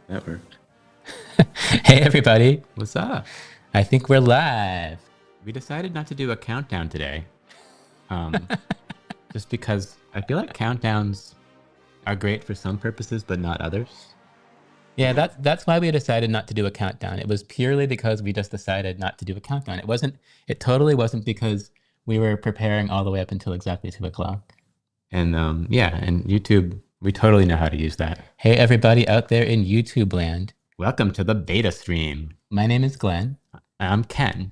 That worked. Hey everybody, What's up? I think we're live. We decided not to do a countdown today. Um, just because I feel like countdowns are great for some purposes, but not others. Yeah, that's why we decided not to do a countdown. It was purely because we just decided not to do a countdown. It totally wasn't because we were preparing all the way up until exactly 2 o'clock. And yeah, and YouTube, we totally know how to use that. Hey everybody out there in YouTube land. Welcome to the beta stream. My name is Glenn. I'm Ken.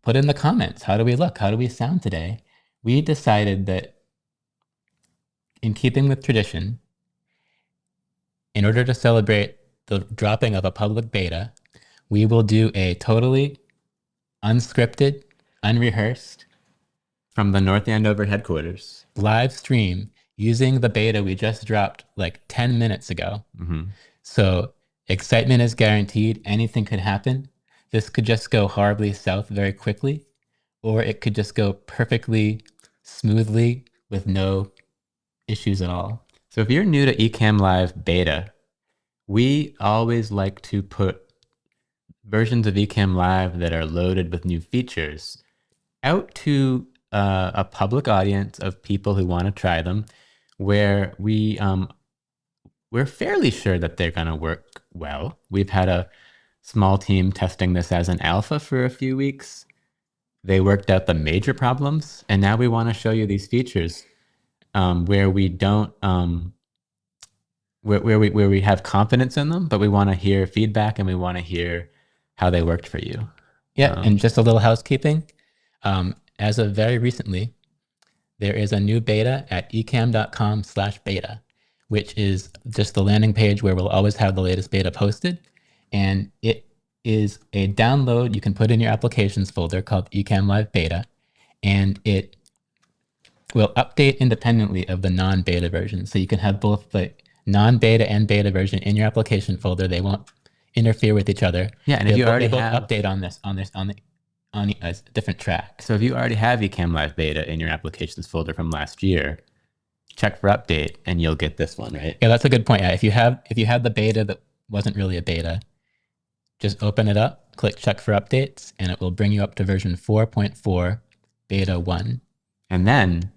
Put in the comments, how do we look? How do we sound today? We decided that in keeping with tradition, in order to celebrate the dropping of a public beta, we will do a totally unscripted, unrehearsed From the North Andover headquarters. live stream using the beta we just dropped like 10 minutes ago. Mm-hmm. So excitement is guaranteed. Anything could happen. This could just go horribly south very quickly, or it could just go perfectly smoothly with no issues at all. So if you're new to Ecamm Live beta, we always like to put versions of Ecamm Live that are loaded with new features out to a public audience of people who want to try them, where we're fairly sure that they're going to work well. We've had a small team testing this as an alpha for a few weeks. They worked out the major problems, and now we want to show you these features where we don't where we have confidence in them, but we want to hear feedback and we want to hear how they worked for you. Yeah, and just a little housekeeping. As of very recently, there is a new beta at ecamm.com/beta, which is just the landing page where we'll always have the latest beta posted. And it is a download you can put in your applications folder called Ecamm Live Beta, and it will update independently of the non-beta version. So you can have both the non-beta and beta version in your application folder. They won't interfere with each other. Yeah, and if you already they both have update on a different track. So if you already have Ecamm Live Beta in your applications folder from last year, check for update and you'll get this one, right? Yeah, that's a good point. Yeah, if you have the beta that wasn't really a beta, just open it up, click check for updates, and it will bring you up to version 4.4 beta 1. And then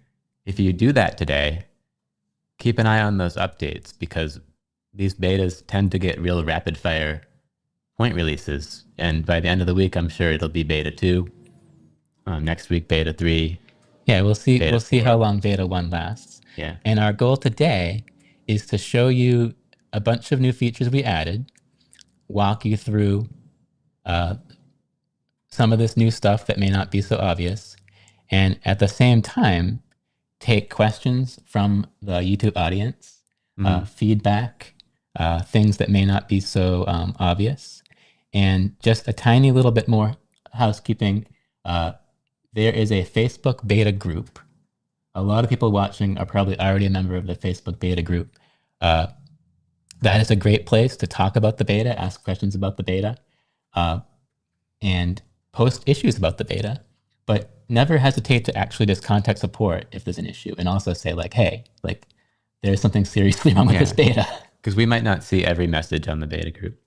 if you do that today, keep an eye on those updates because these betas tend to get real rapid fire point releases. And by the end of the week, I'm sure it'll be beta 2. Next week, beta 3. Yeah, we'll see. Beta We'll see 4. how long beta 1 lasts. Yeah. And our goal today is to show you a bunch of new features we added, walk you through some of this new stuff that may not be so obvious, and at the same time, take questions from the YouTube audience, feedback, things that may not be so obvious, and just a tiny little bit more housekeeping. There is a Facebook beta group. A lot of people watching are probably already a member of the Facebook beta group. That is a great place to talk about the beta, ask questions about the beta, and post issues about the beta. But never hesitate to actually just contact support if there's an issue, and also say like, hey, like there's something seriously wrong with this beta. Because we might not see every message on the beta group.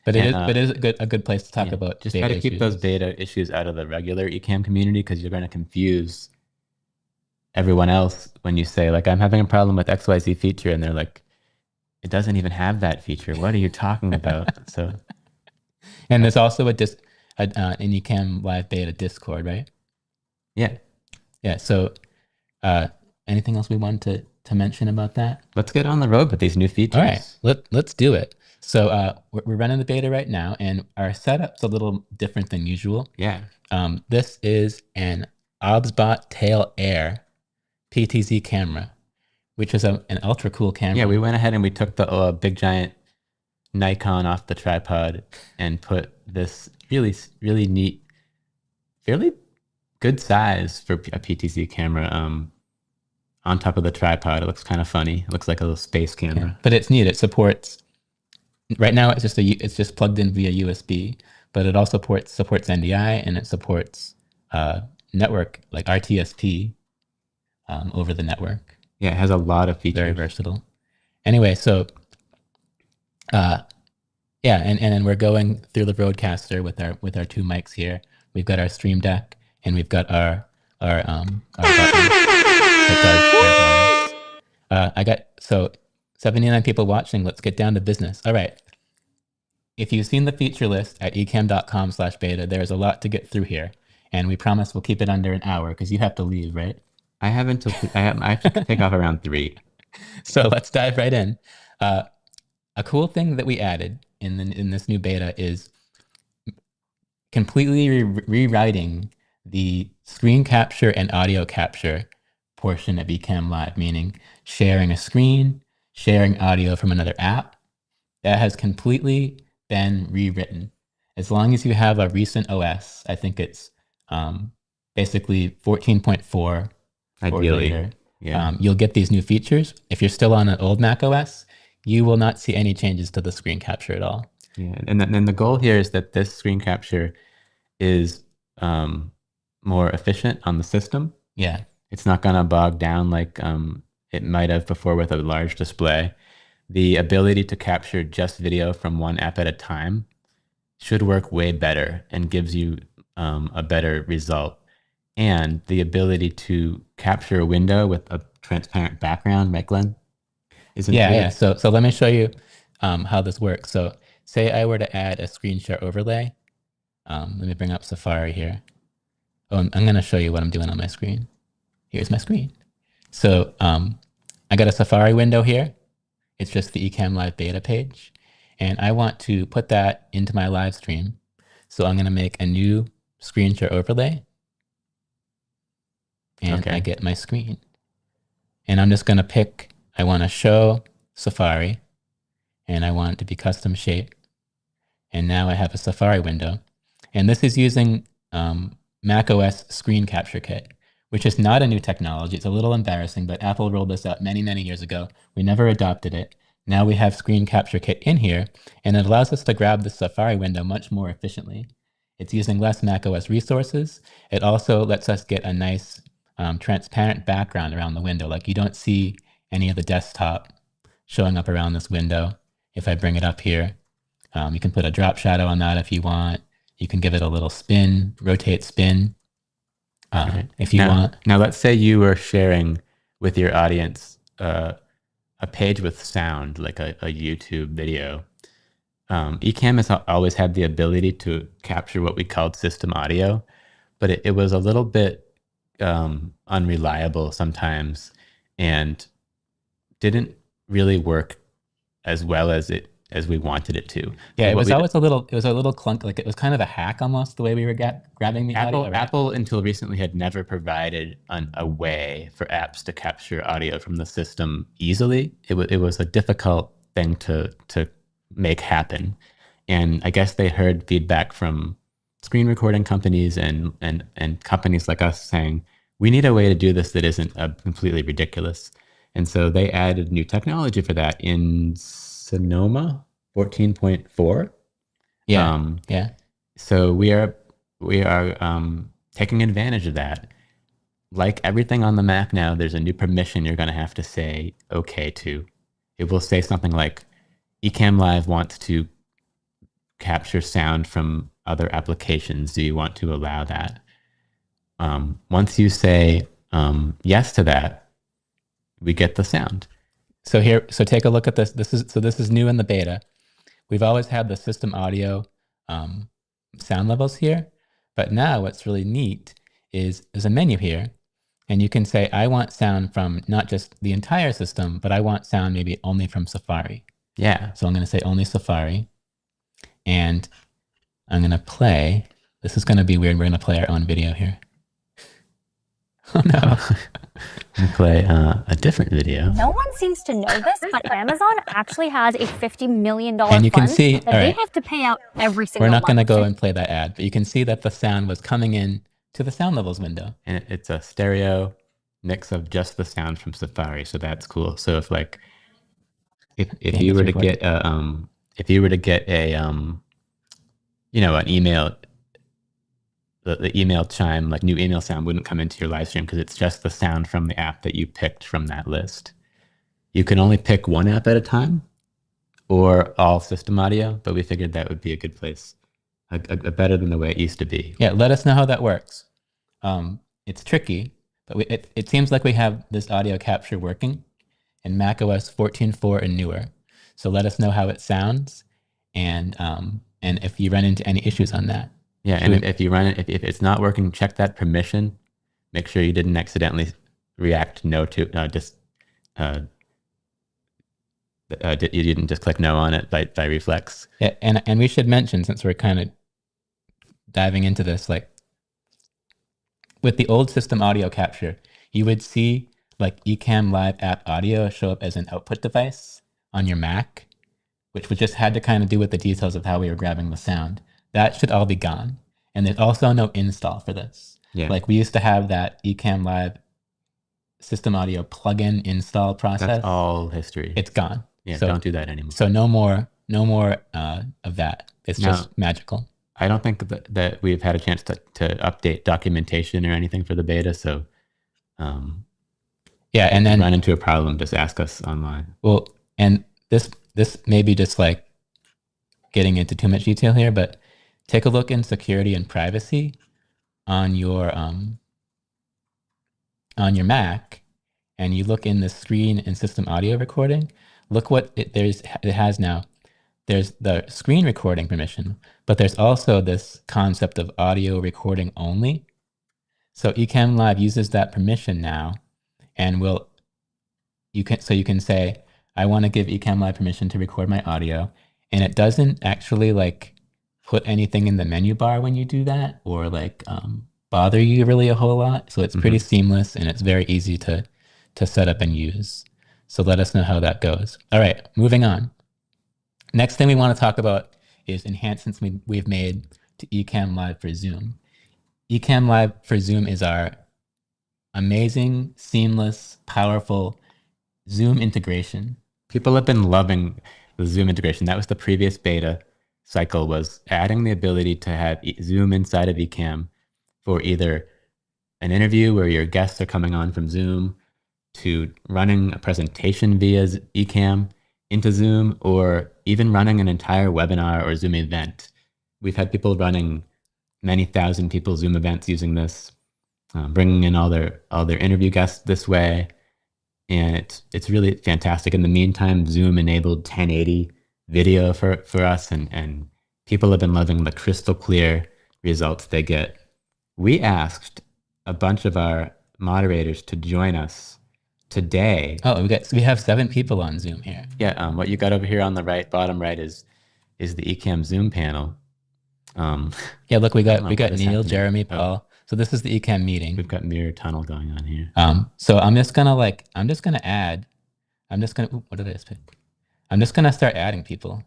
But it is a good place to talk about. Just try to keep those beta issues out of the regular Ecamm community because you're going to confuse everyone else when you say like, I'm having a problem with XYZ feature, and they're like, it doesn't even have that feature. What are you talking about? So, and there's also an Ecamm Live Beta Discord, right? Yeah. Yeah. So, anything else we wanted to mention about that? Let's get on the road with these new features. All right, let's do it. So we're running the beta right now, and our setup's a little different than usual. Yeah. This is an OBSBot Tail Air PTZ camera, which is an ultra cool camera. Yeah, we went ahead and we took the big giant Nikon off the tripod and put this really, really neat, fairly good size for a PTZ camera on top of the tripod. It looks kind of funny. It looks like a little space camera. Yeah, but it's neat. It supports. Right now, it's just plugged in via USB, but it also supports NDI, and it supports network like RTSP over the network. Yeah, it has a lot of features. Very versatile. Anyway, so Yeah, and then we're going through the broadcaster with our two mics here. We've got our stream deck and we've got our button that does air horns. I got so 79 people watching. Let's get down to business. All right. If you've seen the feature list at ecamm.com/beta, there's a lot to get through here, and we promise we'll keep it under an hour because you have to leave, right? I have until I have to take off around 3. So let's dive right in. Uh, a cool thing that we added in this new beta is completely rewriting the screen capture and audio capture portion of Ecamm Live, meaning sharing a screen, sharing audio from another app. That has completely been rewritten. As long as you have a recent OS, I think it's basically 14.4 or Ideally, later, yeah. you'll get these new features. If you're still on an old Mac OS, you will not see any changes to the screen capture at all. Yeah, and then the goal here is that this screen capture is more efficient on the system. Yeah. It's not going to bog down like it might have before with a large display. The ability to capture just video from one app at a time should work way better and gives you a better result. And the ability to capture a window with a transparent background, right, Glenn? Is included. Yeah. So let me show you how this works. So say I were to add a screen share overlay. Let me bring up Safari here. Oh, I'm going to show you what I'm doing on my screen. Here's my screen. So I got a Safari window here. It's just the Ecamm Live beta page. And I want to put that into my live stream. So I'm going to make a new screen share overlay. And I get my screen. And I'm just going to pick, I want to show Safari. And I want it to be custom shape. And now I have a Safari window. And this is using macOS Screen Capture Kit, which is not a new technology. It's a little embarrassing, but Apple rolled this out many, many years ago. We never adopted it. Now we have Screen Capture Kit in here, and it allows us to grab the Safari window much more efficiently. It's using less macOS resources. It also lets us get a nice transparent background around the window. Like you don't see any of the desktop showing up around this window. If I bring it up here, you can put a drop shadow on that if you want. You can give it a little spin, rotate spin, if you want. Now, let's say you were sharing with your audience a page with sound, like a YouTube video. Ecamm has always had the ability to capture what we called system audio, but it was a little bit unreliable sometimes and didn't really work as well as we wanted it to. Yeah, it was always a little clunk, like it was kind of a hack almost the way we were grabbing the audio. Right? Apple until recently had never provided a way for apps to capture audio from the system easily. It was a difficult thing to make happen, and I guess they heard feedback from screen recording companies and companies like us saying we need a way to do this that isn't completely ridiculous, and so they added new technology for that in Sonoma 14.4. Yeah. So we are taking advantage of that. Like everything on the Mac now, there's a new permission you're going to have to say okay to. It will say something like, Ecamm Live wants to capture sound from other applications. Do you want to allow that? Once you say yes to that, we get the sound. So take a look at this. This is new in the beta. We've always had the system audio sound levels here, but now what's really neat is there's a menu here, and you can say, I want sound from not just the entire system, but I want sound maybe only from Safari. Yeah. So I'm going to say only Safari, and I'm going to play. This is going to be weird. We're going to play our own video here. Oh no. We play a different video. No one seems to know this, but Amazon actually has a $50 million and you can fund see, that they have to pay out every single month. We're not going to go month. and play that ad, but you can see that the sound was coming in to the sound levels window. And it's a stereo mix of just the sound from Safari, so that's cool. So if you were to get a an email, the email chime, like new email sound wouldn't come into your live stream because it's just the sound from the app that you picked from that list. You can only pick one app at a time, or all system audio, but we figured that would be a good place, a better than the way it used to be. Yeah, let us know how that works. It's tricky, but it seems like we have this audio capture working in macOS 14.4 and newer. So let us know how it sounds, and if you run into any issues on that. Yeah, and if you run it, if it's not working, check that permission. Make sure you didn't accidentally react no to you didn't just click no on it by reflex. Yeah, and we should mention, since we're kind of diving into this, like with the old system audio capture, you would see like Ecamm Live app audio show up as an output device on your Mac, which we just had to kind of do with the details of how we were grabbing the sound. That should all be gone. And there's also no install for this. Yeah. Like we used to have that Ecamm Live system audio plugin install process. That's all history. It's gone. Yeah, so, don't do that anymore. So no more of that. It's just magical. I don't think that we've had a chance to update documentation or anything for the beta. So yeah, and then run into a problem, just ask us online. Well, and this may be just like getting into too much detail here, but take a look in security and privacy on your Mac, and you look in the screen and system audio recording. Look what it has now. There's the screen recording permission, but there's also this concept of audio recording only. So Ecamm Live uses that permission now, and you can say, I want to give Ecamm Live permission to record my audio, and it doesn't actually like put anything in the menu bar when you do that, or like bother you really a whole lot. So it's pretty seamless, and it's very easy to set up and use. So let us know how that goes. All right, moving on. Next thing we want to talk about is enhancements we've made to Ecamm Live for Zoom. Ecamm Live for Zoom is our amazing, seamless, powerful Zoom integration. People have been loving the Zoom integration. That was the previous beta cycle, was adding the ability to have Zoom inside of Ecamm for either an interview where your guests are coming on from Zoom, to running a presentation via Ecamm into Zoom, or even running an entire webinar or Zoom event. We've had people running many thousand people Zoom events using this, bringing in all their interview guests this way, and it's really fantastic. In the meantime, Zoom enabled 1080 video for us, and people have been loving the crystal clear results they get. We asked a bunch of our moderators to join us today. Oh, we have 7 people on Zoom here. Yeah, what you got over here on the right, bottom right, is the Ecamm Zoom panel. Yeah, look, we got Neil, Jeremy, Paul. So this is the Ecamm meeting. We've got mirror tunnel going on here. So what did I just pick? I'm just gonna start adding people.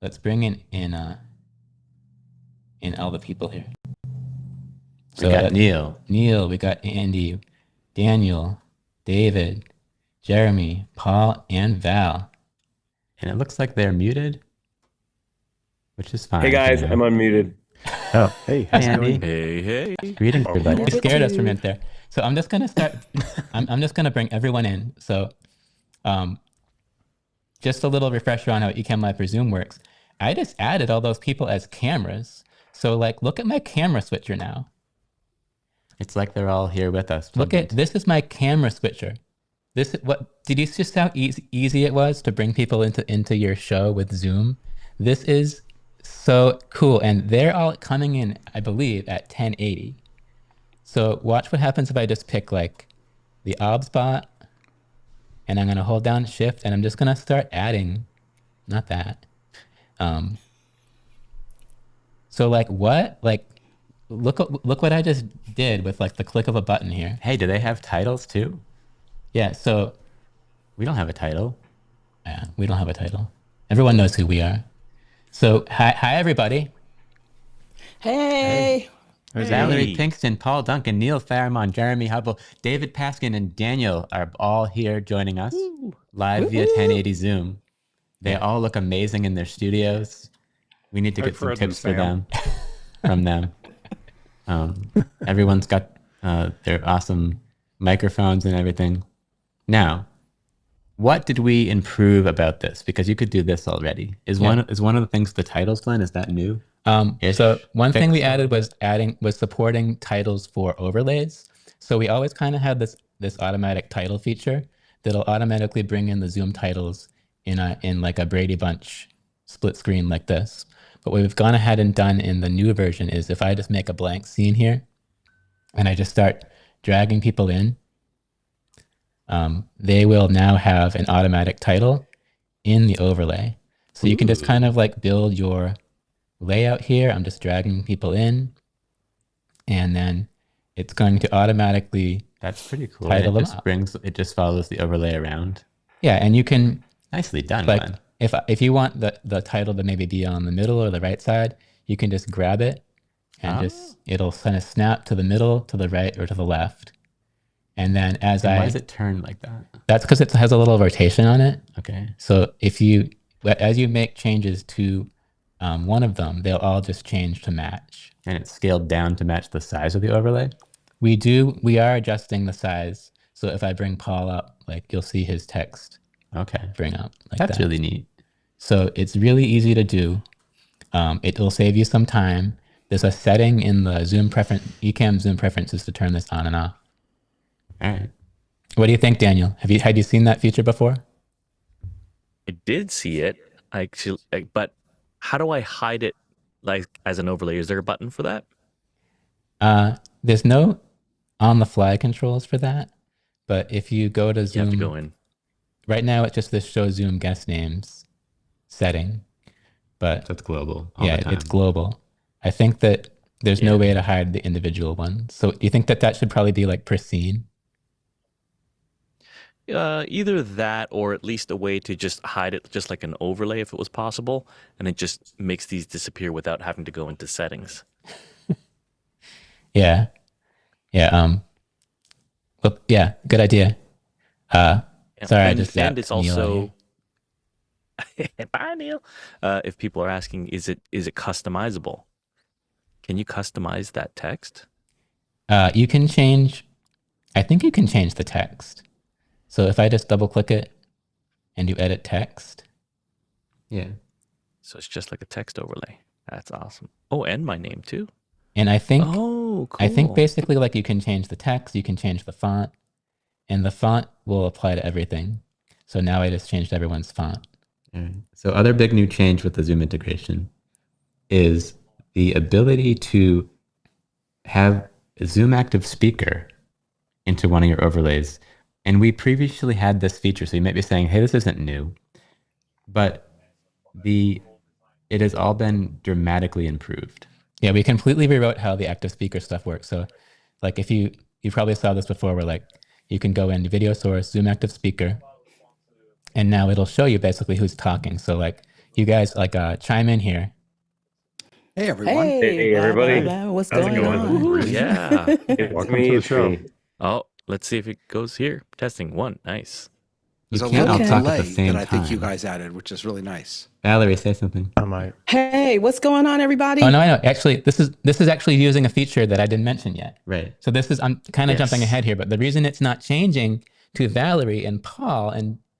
Let's bring in all the people here. So we got Neil, we got Andy, Daniel, David, Jeremy, Paul, and Val. And it looks like they're muted, which is fine. Hey guys, I'm unmuted. Oh, hey, Andy. Hey. Greetings, everybody. You scared us for a minute there. So I'm just gonna start. I'm just gonna bring everyone in. So, just a little refresher on how Ecamm Live for Zoom works. I just added all those people as cameras. So like, look at my camera switcher now. It's like they're all here with us. Look at this is my camera switcher. Did you just see how easy it was to bring people into your show with Zoom? This is so cool, and they're all coming in, I believe, at 1080. So watch what happens if I just pick like the obs bot, and I'm gonna hold down Shift, and I'm just gonna start adding, not that. So like what? Like look what I just did with like the click of a button here. Hey, do they have titles too? Yeah, so we don't have a title. Yeah, we don't have a title. Everyone knows who we are. So hi everybody. Hey. Valerie Pinkston, Paul Duncan, Neil Fairmont, Jeremy Hubble, David Paskin, and Daniel are all here joining us live via 1080 Zoom. They all look amazing in their studios. We need to get some tips for them from them. Everyone's got their awesome microphones and everything. Now, what did we improve about this? Because you could do this already. Is one of the things the titles, Glenn? Is that new? So one thing we added was supporting titles for overlays. So we always kind of had this automatic title feature that'll automatically bring in the Zoom titles in like a Brady Bunch split screen like this. But what we've gone ahead and done in the new version is if I just make a blank scene here and I just start dragging people in, they will now have an automatic title in the overlay. So you can just kind of like build your layout here. I'm just dragging people in, and then it's going to automatically That's pretty cool. title them up. It just follows the overlay around. Yeah, and you can Nicely done, like Glenn. if you want the title to maybe be on the middle or the right side, you can just grab it and just it'll kind of snap to the middle, to the right, or to the left. And then why does it turn like that? That's because it has a little rotation on it. Okay. So as you make changes to one of them, they'll all just change to match. And it's scaled down to match the size of the overlay? We are adjusting the size. So if I bring Paul up, like you'll see his text bring up like That's that. really neat. So it's really easy to do. It'll save you some time. There's a setting in the Ecamm Zoom preferences to turn this on and off. All right. What do you think, Daniel? Had you seen that feature before? I did see it. But how do I hide it like as an overlay? Is there a button for that? There's no on-the-fly controls for that. But if you go to Zoom, You have to go in. Right now it's just this show Zoom guest names setting. But So it's global. it's global. I think that there's no way to hide the individual ones. So do you think that should probably be like per scene? Either that or at least a way to just hide it just like an overlay if it was possible, and it just makes these disappear without having to go into settings. Yeah. Well, yeah, good idea. Sorry, I just and it's Neil also bye Neil. If people are asking, is it customizable? Can you customize that text? You can change. I think you can change the text. So if I just double click it and you edit text. Yeah. So it's just like a text overlay. That's awesome. Oh, and my name too. And I think cool. I think basically like you can change the text, you can change the font, and the font will apply to everything. So now I just changed everyone's font. All right. So other big new change with the Zoom integration is the ability to have a Zoom active speaker into one of your overlays. And we previously had this feature, so you might be saying, hey, this isn't new, but it has all been dramatically improved. Yeah, we completely rewrote how the active speaker stuff works. So like if you probably saw this before where like you can go into video source, Zoom active speaker, and now it'll show you basically who's talking. So like you guys like chime in here. Hey everyone. Hey everybody. What's How's it going going? on? Ooh, yeah. Welcome to the show. Oh, let's see if it goes here. Testing 1. Nice. There's a can't little all talk at delay the same that I think you time. guys added, which is really nice. Valerie, say something. I might. Hey, what's going on, everybody? Oh no, I know. Actually, this is actually using a feature that I didn't mention yet. Right. So I'm kind of jumping ahead here, but the reason it's not changing to Valerie and Paul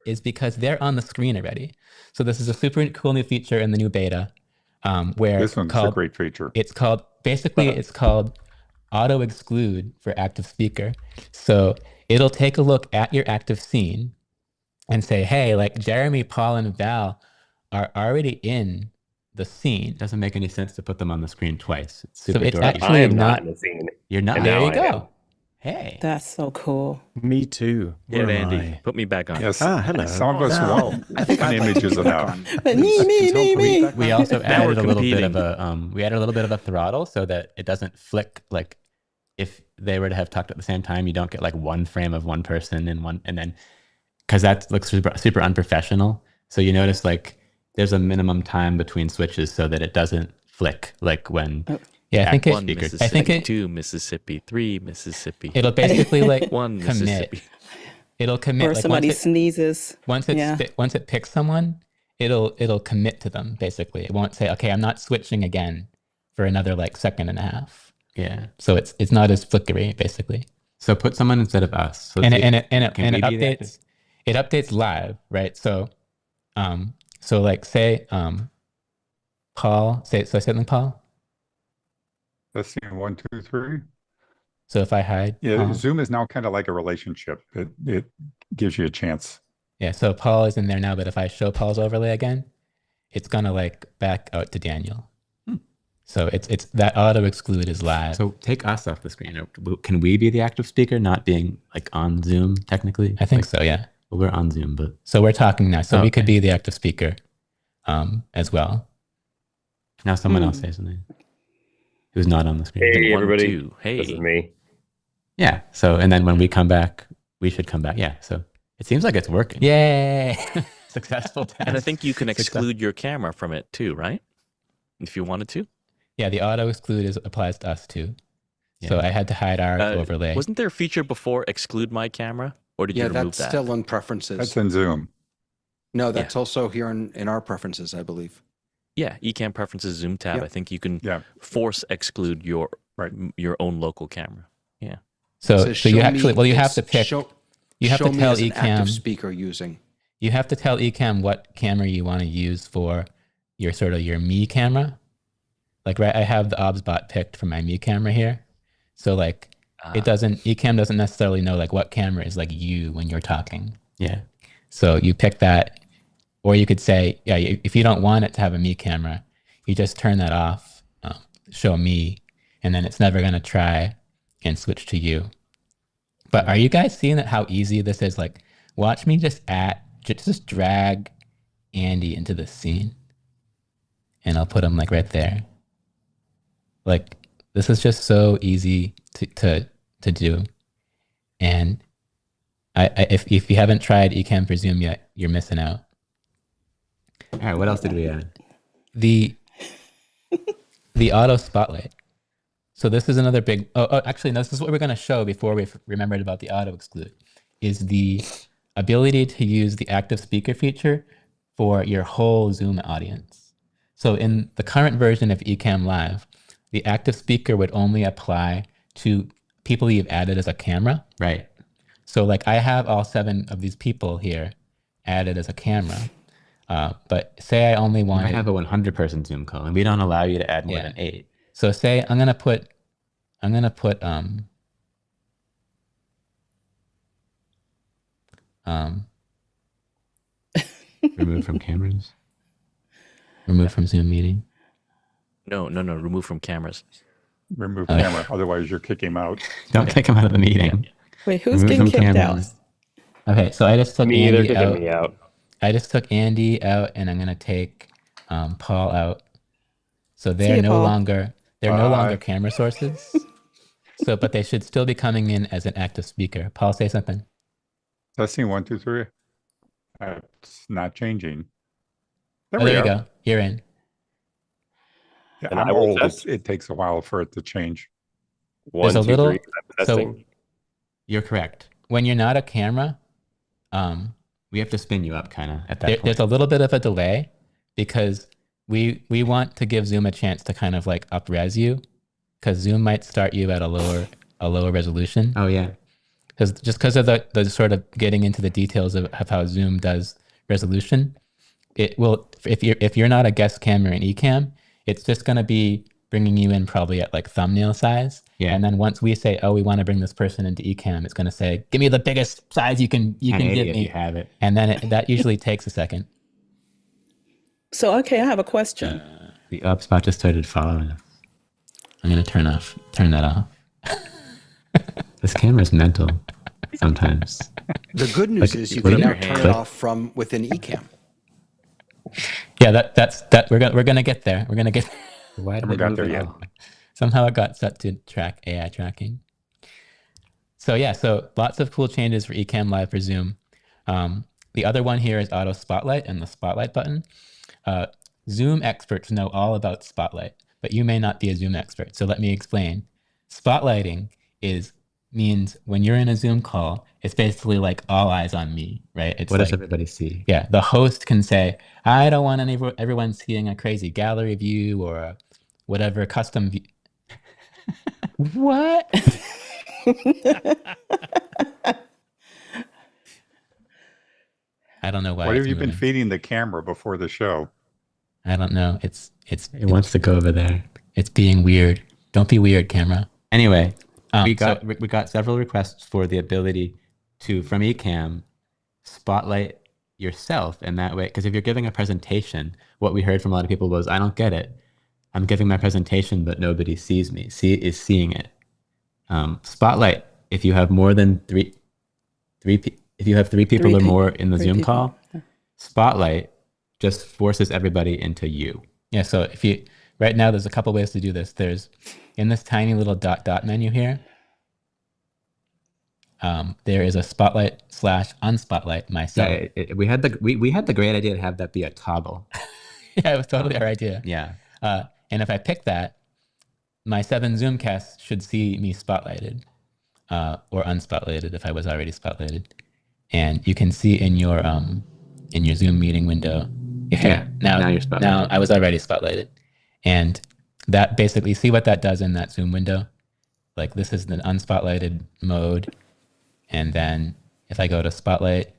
is because they're on the screen already. So this is a super cool new feature in the new beta, where This one's a great feature. It's called auto exclude for active speaker. So it'll take a look at your active scene and say, hey, like Jeremy, Paul, and Val are already in the scene. It doesn't make any sense to put them on the screen twice. It's So super it's dorky. actually I am not. in the scene. You're not. And There now you I go. am. Hey. That's so cool. Me too. Yeah, Where am Andy, I? put me back on. Yes. Hello. Some of us won't. I think An I'd like image to is be back enough. on. But me. We also Now added we're a little bit competing. of a throttle so that it doesn't flick. Like if they were to have talked at the same time, you don't get like one frame of one person and then because that looks super unprofessional. So you notice like there's a minimum time between switches so that it doesn't flick like when. Yeah, I think One it. Mississippi, I think it. 2 Mississippi, 3 Mississippi. It'll basically like 1 commit. Mississippi. It'll commit. Or Like somebody sneezes. once Yeah. it picks someone, it'll commit to them. Basically, it won't say, okay, I'm not switching again for another like second and a half. Yeah. So it's not as flickery basically. So put someone instead of us. So And see- it can we be the updates. it updates live, right? So like say Paul, say something, Paul. Testing 1, 2, 3. So if I hide Yeah, Paul, Zoom is now kind of like a relationship. It gives you a chance. yeah, so Paul is in there now, but if I show Paul's overlay again, it's gonna like back out to Daniel. So it's that auto exclude is live. So take us off the screen. Can we be the active speaker, not being like on Zoom technically? I think Like, so, yeah. well, we're on Zoom, but So we're talking now. So Oh, we could okay. be the active speaker as well. now someone else say something who's not on the screen. Hey, One, everybody. two. Hey. This is me. Yeah. So and then when we come back, we should come back. Yeah. So it seems like it's working. Yay! Successful test. And I think you can Success. exclude your camera from it too, right? If you wanted to. Yeah, the auto exclude applies to us too. So I had to hide our overlay. Wasn't there a feature before exclude my camera? Or did you remove that's that? still in preferences. That's in Zoom. No, that's also here in our preferences, I believe. Yeah, Ecamm preferences Zoom tab. Yep. I think you can Yeah. force exclude your own local camera. Yeah. So It says, you "Show actually me- you have it's to pick. You have show to me tell as an active Ecamm. speaker using. You have to tell Ecamm what camera you want to use for your sort of your me camera. Like I have the OBSBot picked for my me camera here. So like Ecamm doesn't necessarily know like what camera is like you when you're talking. Yeah. So you pick that, or you could say, yeah, if you don't want it to have a me camera, you just turn that off, show me, and then it's never going to try and switch to you. But are you guys seeing how easy this is? Like, watch me just drag Andy into the scene, and I'll put him like right there. Like, this is just so easy to do. And if you haven't tried Ecamm for Zoom yet, you're missing out. All right. What else did we add? The auto spotlight. So this is another big. Actually, no, this is what we're going to show before we remembered about the auto exclude. Is the ability to use the active speaker feature for your whole Zoom audience. So in the current version of Ecamm Live, the active speaker would only apply to people you've added as a camera. Right. So like I have all 7 of these people here added as a camera. But say I only want I have a 100-person Zoom call, and we don't allow you to add more than 8. So say I'm gonna put remove from cameras. Remove from Zoom meeting. No. Remove from cameras. Remove camera. Otherwise, you're kicking him out. Don't take him out of the meeting. Wait, who's Remove getting from kicked out? cameras. Okay, so I just took Me, they're Andy kicking out. me out. I just took Andy out, and I'm gonna take Paul out. So See they're ya, no Paul. longer Bye. camera sources. So, but they should still be coming in as an active speaker. Paul, say something. Testing 1, 2, 3. It's not changing. There you go. You're in. Yeah, And I'm I will old. test. It takes a while for it to change. There's 1, a 2, little. 3. I'm testing. You're correct. When you're not a camera, We have to spin you up kind of at that point. there's a little bit of a delay because we want to give Zoom a chance to kind of like up-res you, because Zoom might start you at a lower resolution. Oh, yeah. Because of the sort of getting into the details of how Zoom does resolution, it will, if you're not a guest camera in Ecamm, it's just going to be bringing you in probably at like thumbnail size. Yeah. And then once we say, oh, we want to bring this person into Ecamm, it's going to say, give me the biggest size you can give if me. you have it. And then that usually takes a second. So, okay, I have a question. The UpSpot just started following us. I'm going to turn that off. This camera's mental sometimes. The good news is you put can up now your turn hand. it off from within Ecamm. Yeah, that's we're gonna get there. We're gonna get Why did Never it got move there at yet. all? somehow it got set to track AI tracking. So yeah, so lots of cool changes for Ecamm Live for Zoom. The other one here is Auto Spotlight and the Spotlight button. Zoom experts know all about Spotlight, but you may not be a Zoom expert. So let me explain. Spotlighting means when you're in a Zoom call, it's basically like all eyes on me, right? It's What like, does everybody see? yeah, the host can say, I don't want everyone seeing a crazy gallery view or a whatever custom view. What? I don't know why What have it's you been moving. feeding the camera before the show? I don't know. It wants to go over there. It's being weird. Don't be weird, camera. Anyway, we so- got several requests for the ability to, from Ecamm, spotlight yourself in that way. Because if you're giving a presentation, what we heard from a lot of people was, I don't get it. I'm giving my presentation, but nobody sees me. Is seeing it. Spotlight, if you have more than three if you have three people or more in the Zoom call, Spotlight just forces everybody into you. Yeah, so if you, right now there's a couple ways to do this. There's, in this tiny little dot menu here, there is a spotlight / unspotlight myself. Yeah, we had the great idea to have that be a toggle. Yeah, it was totally our idea. Yeah. And if I pick that, my 7 Zoomcasts should see me spotlighted, or unspotlighted if I was already spotlighted. And you can see in your Zoom meeting window. Yeah. Now you're spotlighted. Now I was already spotlighted, and that basically, see what that does in that Zoom window. Like this is the unspotlighted mode, and then if I go to spotlight,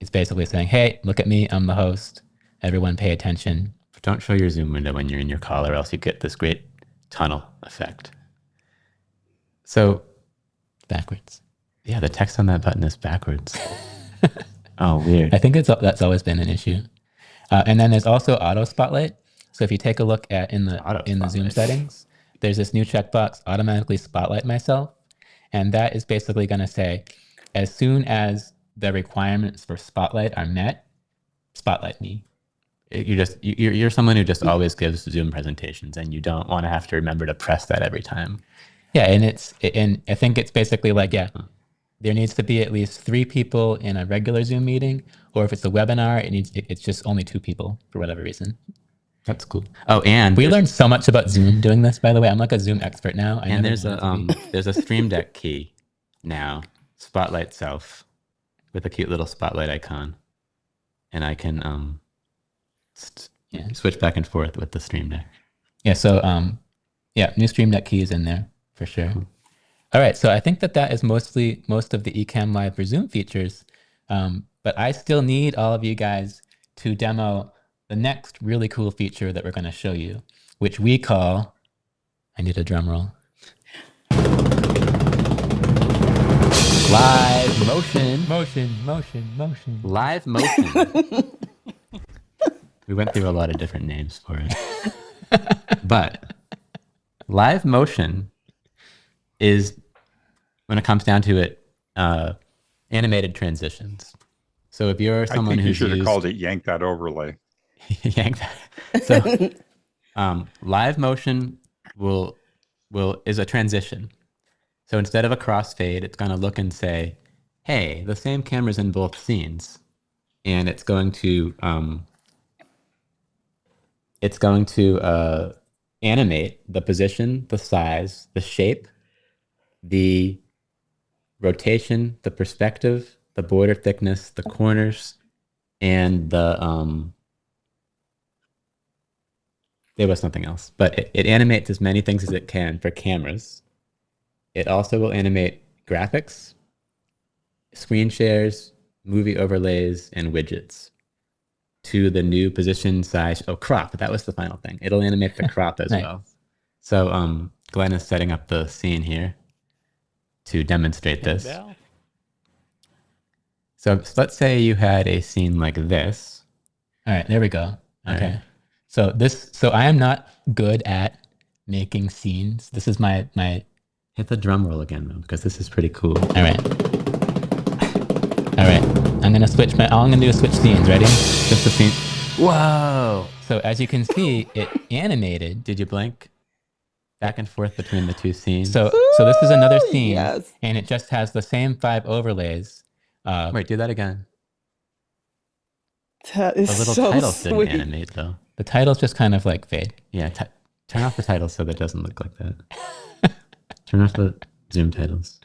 it's basically saying, "Hey, look at me. I'm the host. Everyone, pay attention." Don't show your Zoom window when you're in your call, or else you get this great tunnel effect. So, backwards. Yeah, the text on that button is backwards. Oh, weird. I think that's always been an issue. And then there's also auto spotlight. So if you take a look at in the Zoom settings, there's this new checkbox, automatically spotlight myself. And that is basically going to say, as soon as the requirements for spotlight are met, spotlight me. You're someone who just always gives Zoom presentations, and you don't want to have to remember to press that every time. Yeah, and I think it's basically like, there needs to be at least 3 people in a regular Zoom meeting, or if it's a webinar, it's just only 2 people for whatever reason. That's cool. Oh, and we learned so much about Zoom doing this, by the way. I'm like a Zoom expert now. And there's a Stream Deck key now, Spotlight Self, with a cute little spotlight icon, and I can switch back and forth with the Stream Deck. Yeah. So new Stream Deck key is in there for sure. Cool. All right, so I think that is most of the Ecamm Live for Zoom features, but I still need all of you guys to demo the next really cool feature that we're going to show you, which we call, I need a drum roll, live motion. Live motion. We went through a lot of different names for it. But live motion is, when it comes down to it, animated transitions. So if you're someone who should have called it yank that overlay. Yank that. So live motion is a transition. So instead of a crossfade, it's going to look and say, hey, the same camera's in both scenes. And it's going to animate the position, the size, the shape, the rotation, the perspective, the border thickness, the corners, and the there was something else, but it animates as many things as it can for cameras. It also will animate graphics, screen shares, movie overlays, and widgets to the new position, size, crop. That was the final thing. It'll animate the crop as well. So Glenn is setting up the scene here to demonstrate this. So let's say you had a scene like this. All right, there we go. Okay. Right. So I am not good at making scenes. This is my hit the drum roll again though, because this is pretty cool. All right. I'm gonna switch all I'm gonna do is switch scenes. Ready? Just a scene. Whoa! So as you can see, it animated. Did you blink? Back and forth between the two scenes. So this is another scene, and it just has the same 5 overlays. Wait, do that again. That is the little so titles sweet. Didn't animate though. The titles just kind of like fade. Yeah, turn off the titles so that it doesn't look like that. Turn off the Zoom titles.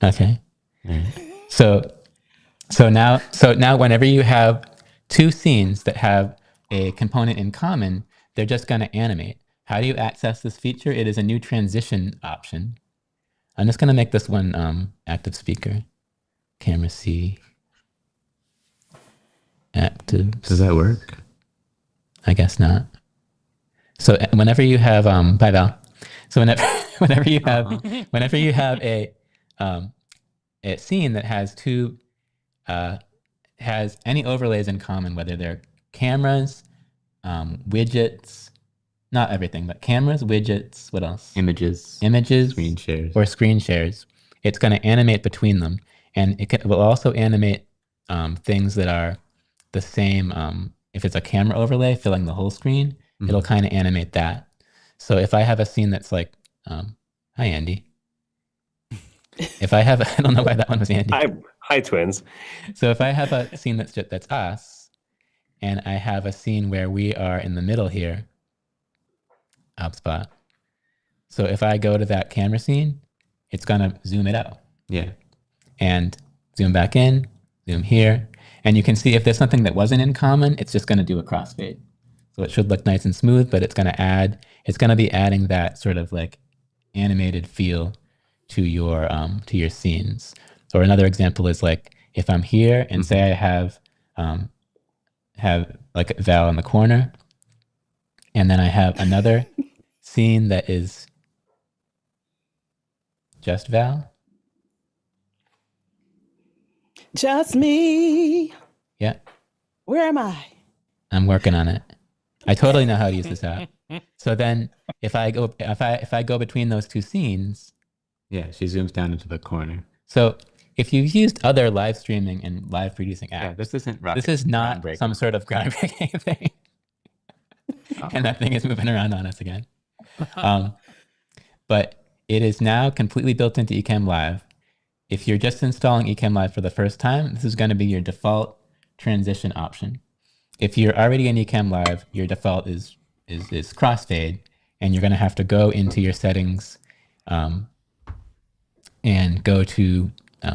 Okay. All right. So now whenever you have 2 scenes that have a component in common, they're just going to animate. How do you access this feature? It is a new transition option. I'm just going to make this one active speaker. Camera C. active. Does that work? I guess not. So whenever you have bye Val. So whenever you have a scene that has two has any overlays in common, whether they're cameras, widgets, not everything, but cameras, widgets, what else? Images, screen shares, or screen shares. It's going to animate between them, and it will also animate things that are the same. If it's a camera overlay filling the whole screen, it'll kind of animate that. So if I have a scene that's like, hi Andy. If I have, I don't know why that one was Andy. Hi twins. So if I have a scene that's us, and I have a scene where we are in the middle here, spot. So if I go to that camera scene, it's gonna zoom it out. Yeah. And zoom back in, zoom here. And you can see if there's something that wasn't in common, it's just gonna do a crossfade. So it should look nice and smooth, but it's gonna be adding that sort of like animated feel to your scenes. Or another example is like if I'm here and say I have like Val in the corner, and then I have another scene that is just Val. Just me. Yeah. Where am I? I'm working on it. I totally know how to use this app. So then if I go between those two scenes. Yeah, she zooms down into the corner. So if you've used other live streaming and live producing apps, this is not some sort of groundbreaking thing. And that thing is moving around on us again. But it is now completely built into Ecamm Live. If you're just installing Ecamm Live for the first time, this is going to be your default transition option. If you're already in Ecamm Live, your default is crossfade, and you're going to have to go into your settings and go to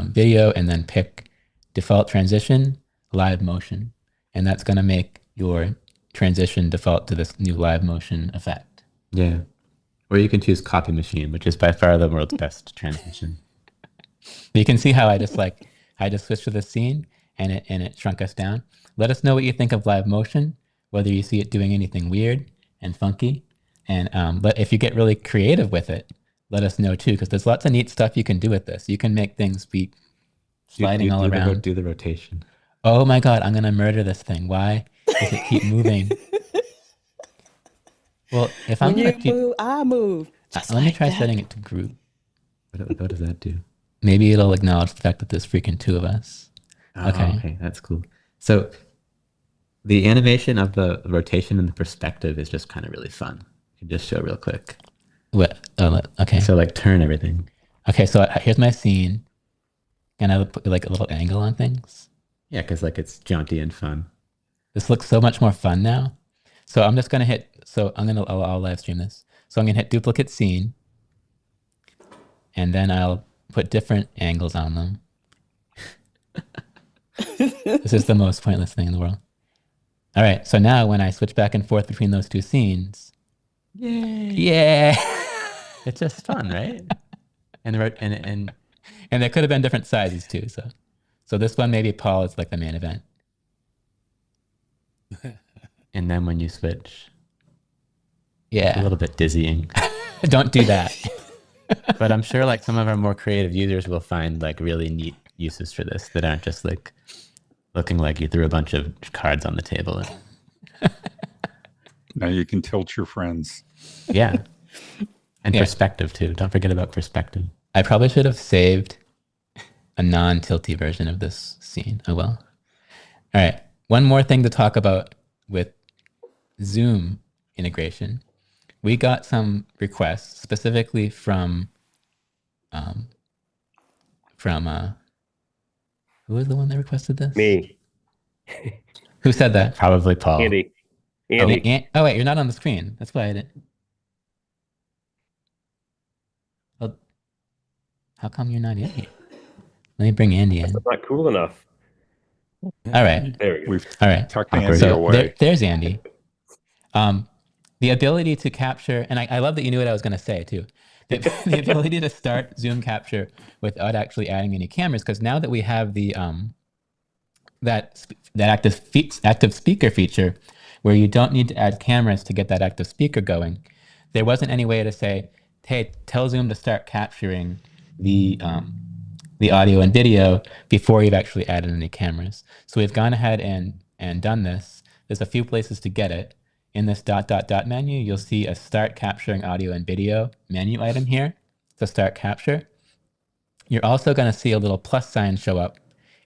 video and then pick default transition, live motion. And that's going to make your transition default to this new live motion effect. Yeah. Or you can choose copy machine, which is by far the world's best transition. You can see how I just switched to the scene and it shrunk us down. Let us know what you think of live motion, whether you see it doing anything weird and funky. And but if you get really creative with it, let us know too, because there's lots of neat stuff you can do with this. You can make things be sliding all around. Do the rotation. Oh my God, I'm going to murder this thing. Why does it keep moving? Well, if I'm when you move, I move. Let me try setting it to group. What does that do? Maybe it'll acknowledge the fact that there's freaking two of us. Oh, okay. Okay, that's cool. So the animation of the rotation and the perspective is just kind of really fun. You can just show real quick. What? Oh, okay. So like turn everything. Okay, so here's my scene. And I would put like a little angle on things. Yeah, because like it's jaunty and fun. This looks so much more fun now. So I'm just going to hit, I'll live stream this. So I'm going to hit duplicate scene. And then I'll put different angles on them. This is the most pointless thing in the world. All right, so now when I switch back and forth between those two scenes. Yay. Yeah. It's just fun, right? and there could have been different sizes too. So this one, maybe Paul is like the main event. And then when you switch, yeah, it's a little bit dizzying. Don't do that. But I'm sure like some of our more creative users will find like really neat uses for this that aren't just like looking like you threw a bunch of cards on the table. Now you can tilt your friends. Yeah. And perspective too. Don't forget about perspective. I probably should have saved a non-tilty version of this scene. Oh well. All right. One more thing to talk about with Zoom integration. We got some requests specifically from who was the one that requested this? Me. Who said that? Probably Paul. Andy. Oh wait, you're not on the screen. That's why I didn't. Well, how come you're not in here? Let me bring Andy in. That's not cool enough. All right. There we go. All right. Tucked Andy away. There's Andy. The ability to capture, and I love that you knew what I was going to say too. The ability to start Zoom capture without actually adding any cameras, because now that we have the active speaker feature, where you don't need to add cameras to get that active speaker going, there wasn't any way to say, hey, tell Zoom to start capturing the audio and video before you've actually added any cameras. So we've gone ahead and done this. There's a few places to get it. In this ... menu, you'll see a start capturing audio and video menu item here to start capture. You're also going to see a little plus sign show up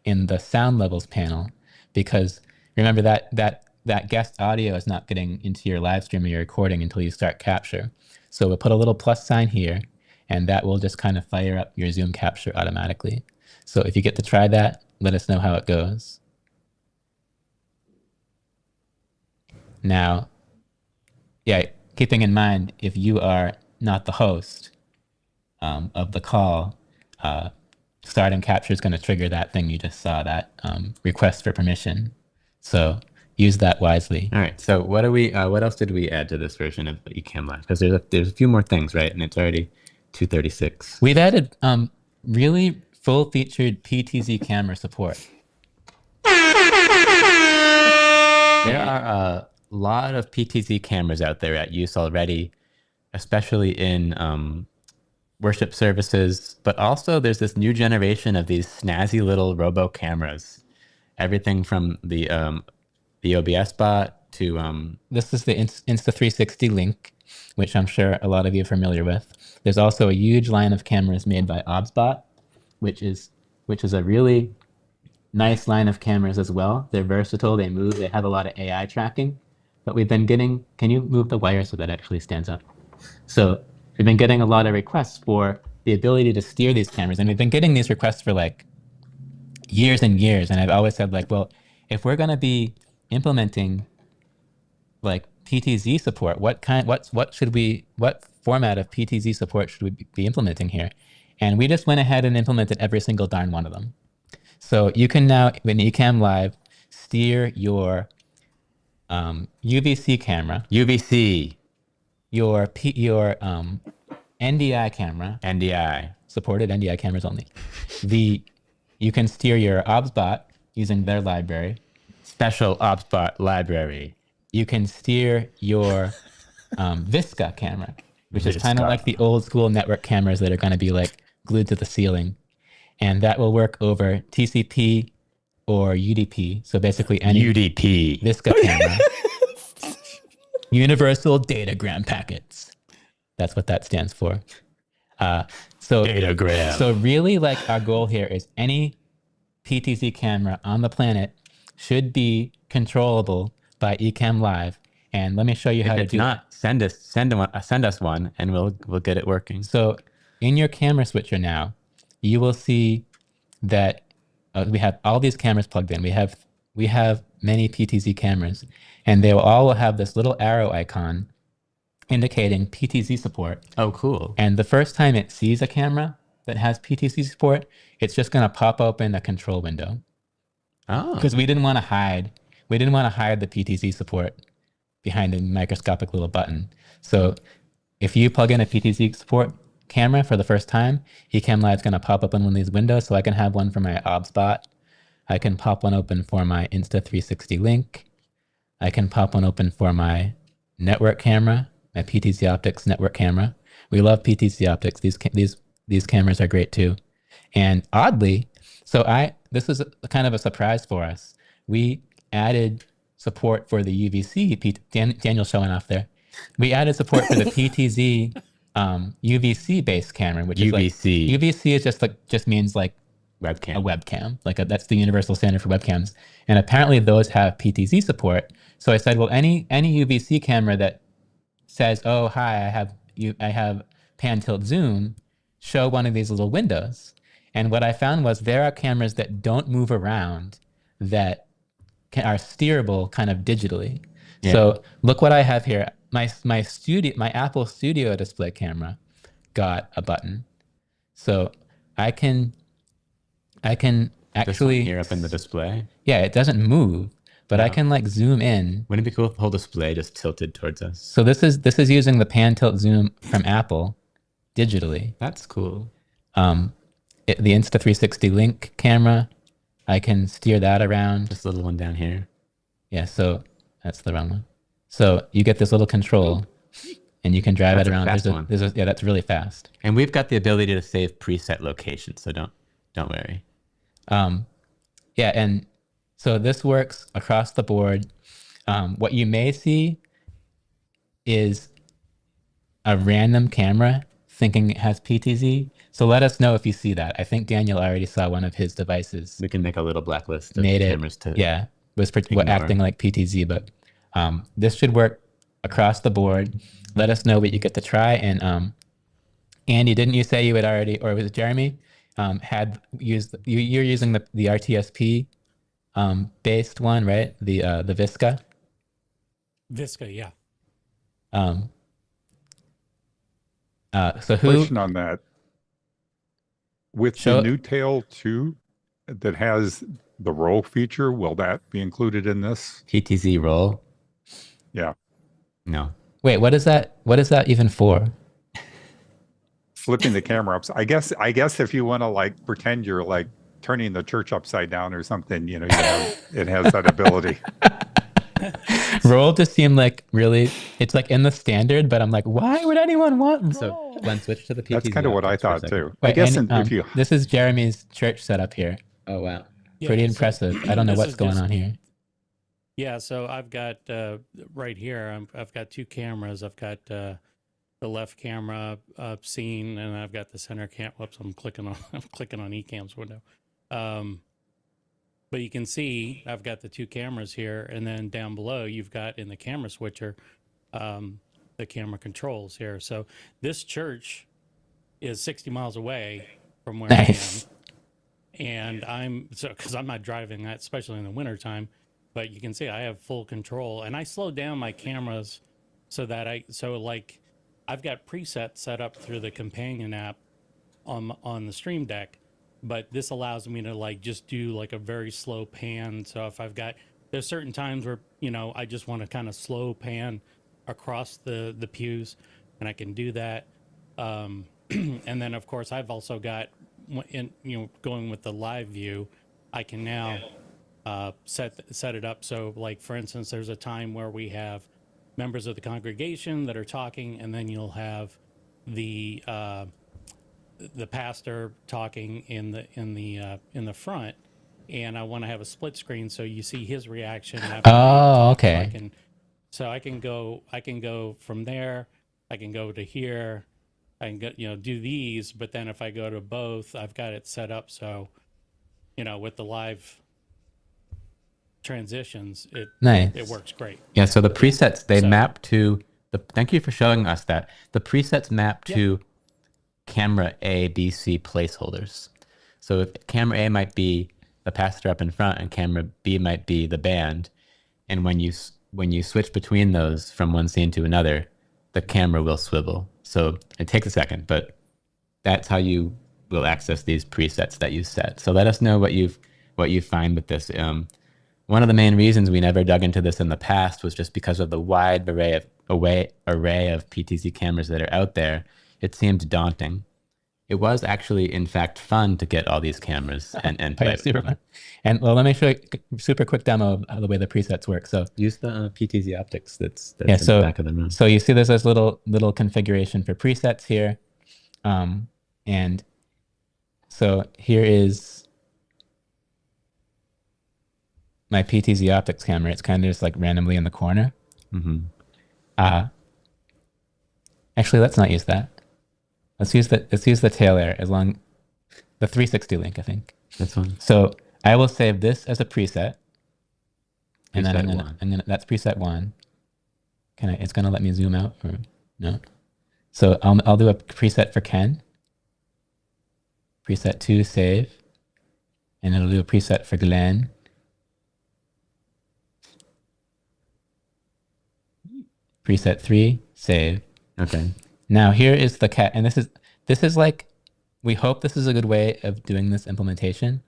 in the sound levels panel, because remember that guest audio is not getting into your live stream or your recording until you start capture. So we'll put a little plus sign here, and that will just kind of fire up your Zoom capture automatically. So if you get to try that, let us know how it goes. Now, yeah, keeping in mind, if you are not the host of the call, starting capture is going to trigger that thing you just saw, that request for permission. So use that wisely. All right. So what else did we add to this version of Ecamm Live? Because there's a few more things, right? And it's already 2:36. We've added really full-featured PTZ camera support. There are a lot of PTZ cameras out there at use already, especially in worship services, but also there's this new generation of these snazzy little robo cameras. Everything from the OBS bot to this is the Insta360 Link, which I'm sure a lot of you are familiar with. There's also a huge line of cameras made by OBSBot, which is a really nice line of cameras as well. They're versatile, they move, they have a lot of AI tracking. But we've been getting, can you move the wire so that actually stands up? So we've been getting a lot of requests for the ability to steer these cameras. And we've been getting these requests for like years and years. And I've always said, like, well, if we're going to be implementing like PTZ support, what format of PTZ support should we be implementing here? And we just went ahead and implemented every single darn one of them. So you can now, in Ecamm Live, steer your UVC camera, your NDI camera, supported NDI cameras only. You can steer your OBSBot using their library, special OBSBot library. You can steer your Visca camera, which is kind of like the old school network cameras that are going to be like glued to the ceiling. And that will work over TCP or UDP. So basically any UDP Visca camera. Universal Datagram Packets. That's what that stands for. Datagram. So really, like, our goal here is any PTZ camera on the planet should be controllable by Ecamm Live. And let me show you how to do it. Send us one, and we'll get it working. So in your camera switcher now, you will see that we have all these cameras plugged in. We have many PTZ cameras, and they all will have this little arrow icon indicating PTZ support. Oh, cool. And the first time it sees a camera that has PTZ support, it's just going to pop open a control window. Oh. Because we didn't want to hide the PTZ support behind the microscopic little button. So if you plug in a PTZ support camera for the first time, Ecamm Live is going to pop up in one of these windows. So I can have one for my OBSBot. I can pop one open for my Insta360 Link. I can pop one open for my network camera, my PTZ Optics network camera. We love PTZ Optics. These cameras are great too. And oddly, this was kind of a surprise for us. We added support for the UVC. Daniel's showing off there. We added support for the PTZ UVC based camera, which is like UVC is just means like webcam. A webcam. That's the universal standard for webcams. And apparently those have PTZ support. So I said, well, any UVC camera that says, oh, hi, I have pan tilt zoom, show one of these little windows. And what I found was there are cameras that don't move around that are steerable kind of digitally. Yeah. So look what I have here. My Apple Studio display camera got a button. So I can actually here up in the display. Yeah, it doesn't move, but I can like zoom in. Wouldn't it be cool if the whole display just tilted towards us? So this is using the pan tilt zoom from Apple digitally. That's cool. The Insta360 Link camera I can steer that around. This little one down here. Yeah, so that's the wrong one. So you get this little control, and you can drive That's it a around. fast one. Yeah, that's really fast. And we've got the ability to save preset locations, so don't worry. Yeah, and so this works across the board. What you may see is a random camera thinking it has PTZ. So let us know if you see that. I think Daniel already saw one of his devices. We can make a little blacklist of Made it, cameras to yeah, was ignore. acting like PTZ, but this should work across the board. Let us know what you get to try. And Andy, didn't you say you had already, or was it Jeremy, had used, you're using the RTSP based one, right? The Visca. Visca, yeah. So who? Question on that. With the new Tail 2 that has the roll feature, will that be included in this? PTZ roll? Yeah. No. Wait, what is that? What is that even for? Flipping the camera up. I guess if you want to like pretend you're like turning the church upside down or something, you know, it has that ability. Roll just seemed like really, it's like in the standard, but I'm like, why would anyone want? So Glenn, switch to the PTZ. That's kind of what I thought too. Wait, I guess and, if you. This is Jeremy's church setup here. Oh wow, Yeah, pretty so impressive. I don't know this what's is going just- on here. Yeah, so I've got right here. I've got two cameras. I've got the left camera scene, and I've got the center cam. Whoops, I'm clicking on Ecamm's window. But you can see I've got the two cameras here, and then down below you've got in the camera switcher the camera controls here. So this church is 60 miles away from where Nice. I am, and because I'm not driving that, especially in the wintertime. But you can see I have full control, and I slowed down my cameras so that I've got presets set up through the companion app on the Stream Deck, but this allows me to like just do like a very slow pan. So if there's certain times where, you know, I just want to kind of slow pan across the pews, and I can do that. And then of course I've also got, going with the live view, I can now set it up. So like, for instance, there's a time where we have members of the congregation that are talking, and then you'll have the pastor talking in the front, and I want to have a split screen so you see his reaction after they talk. Okay. So I can go from there. I can go to here. I can go, do these, but then if I go to both, I've got it set up so, with the live transitions, it works great. Yeah, so the presets, they map to thank you for showing us that. The presets map to camera A, B, C placeholders. So if camera A might be the pastor up in front and camera B might be the band, and when you switch between those from one scene to another, the camera will swivel. So it takes a second, but that's how you will access these presets that you set. So let us know what you find with this. One of the main reasons we never dug into this in the past was just because of the wide array of PTZ cameras that are out there. It seemed daunting. It was actually, in fact, fun to get all these cameras and play. Super fun. And well, let me show you a super quick demo of the way the presets work. So use the PTZ optics that's in the back of the room. So you see there's this little configuration for presets here. And so here is my PTZ optics camera. It's kind of just like randomly in the corner. Actually, let's not use that. Let's use the tail air the 360 link, I think. This one. So I will save this as a preset. And then I'm gonna that's preset 1. It's gonna let me zoom out or no? So I'll do a preset for Ken. Preset 2, save. And it'll do a preset for Glen. Preset 3, save. Okay. Now here is the cat, and this is like, we hope this is a good way of doing this implementation,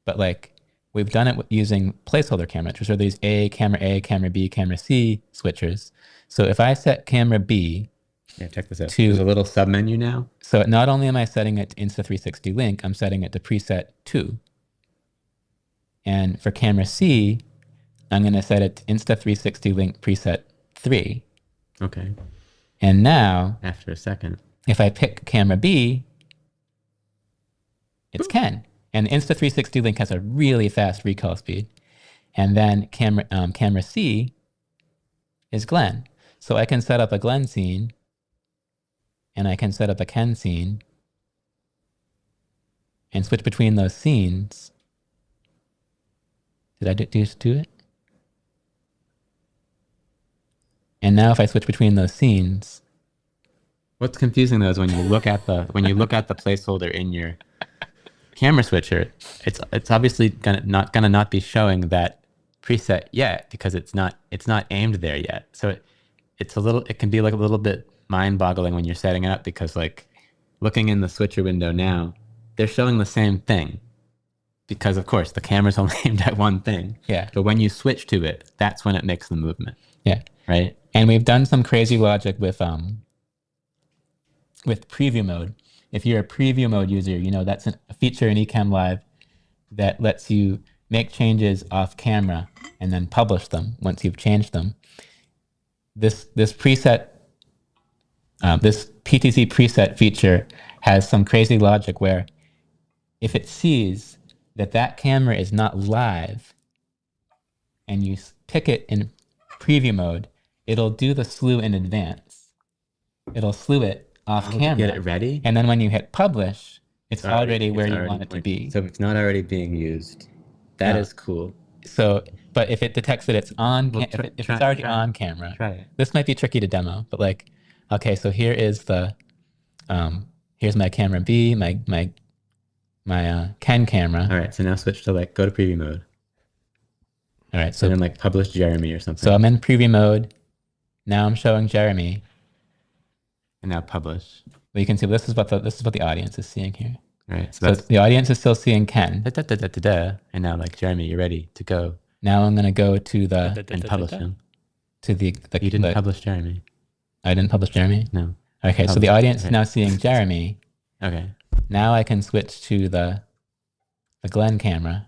but like we've done it using placeholder cameras, which are these camera B, camera C switchers. So if I set camera B, check this out. There's a little submenu now. So not only am I setting it to Insta360 link, I'm setting it to preset 2. And for camera C, I'm going to set it to Insta360 link preset 3. Okay. And now, After a second, if I pick camera B, it's Ken. And Insta360 link has a really fast recall speed. And then camera C is Glen. So I can set up a Glen scene, and I can set up a Ken scene, and switch between those scenes. Did I do it? And now if I switch between those scenes, what's confusing though is when you look at the placeholder in your camera switcher, it's obviously not gonna be showing that preset yet because it's not aimed there yet. So it can be like a little bit mind-boggling when you're setting it up, because like looking in the switcher window now, they're showing the same thing because of course the camera's only aimed at one thing. Yeah. But when you switch to it, that's when it makes the movement. Yeah. Right. And we've done some crazy logic with preview mode. If you're a preview mode user, you know that's a feature in Ecamm Live that lets you make changes off camera and then publish them once you've changed them. This preset, this PTZ preset feature has some crazy logic where if it sees that camera is not live and you pick it in preview mode, it'll do the slew in advance. It'll slew it off camera. Get it ready? And then when you hit publish, it's already where you want it to be. So it's not already being used. That is cool. So, but if it detects that it's on, if it's already on camera, try it. This might be tricky to demo, but like, okay, so here is the, here's my camera B, my Ken camera. All right, so now switch to like, go to preview mode. All right, so and then like publish Jeremy or something. So I'm in preview mode. Now I'm showing Jeremy. And now publish. Well, you can see this is what the audience is seeing here. All right, so the audience is still seeing Ken. And now like Jeremy, you're ready to go. Now I'm gonna go to the and publish him. To the you didn't publish Jeremy. I didn't publish Jeremy? No. Okay, so the audience is now seeing Jeremy. Okay. Now I can switch to the Glen camera.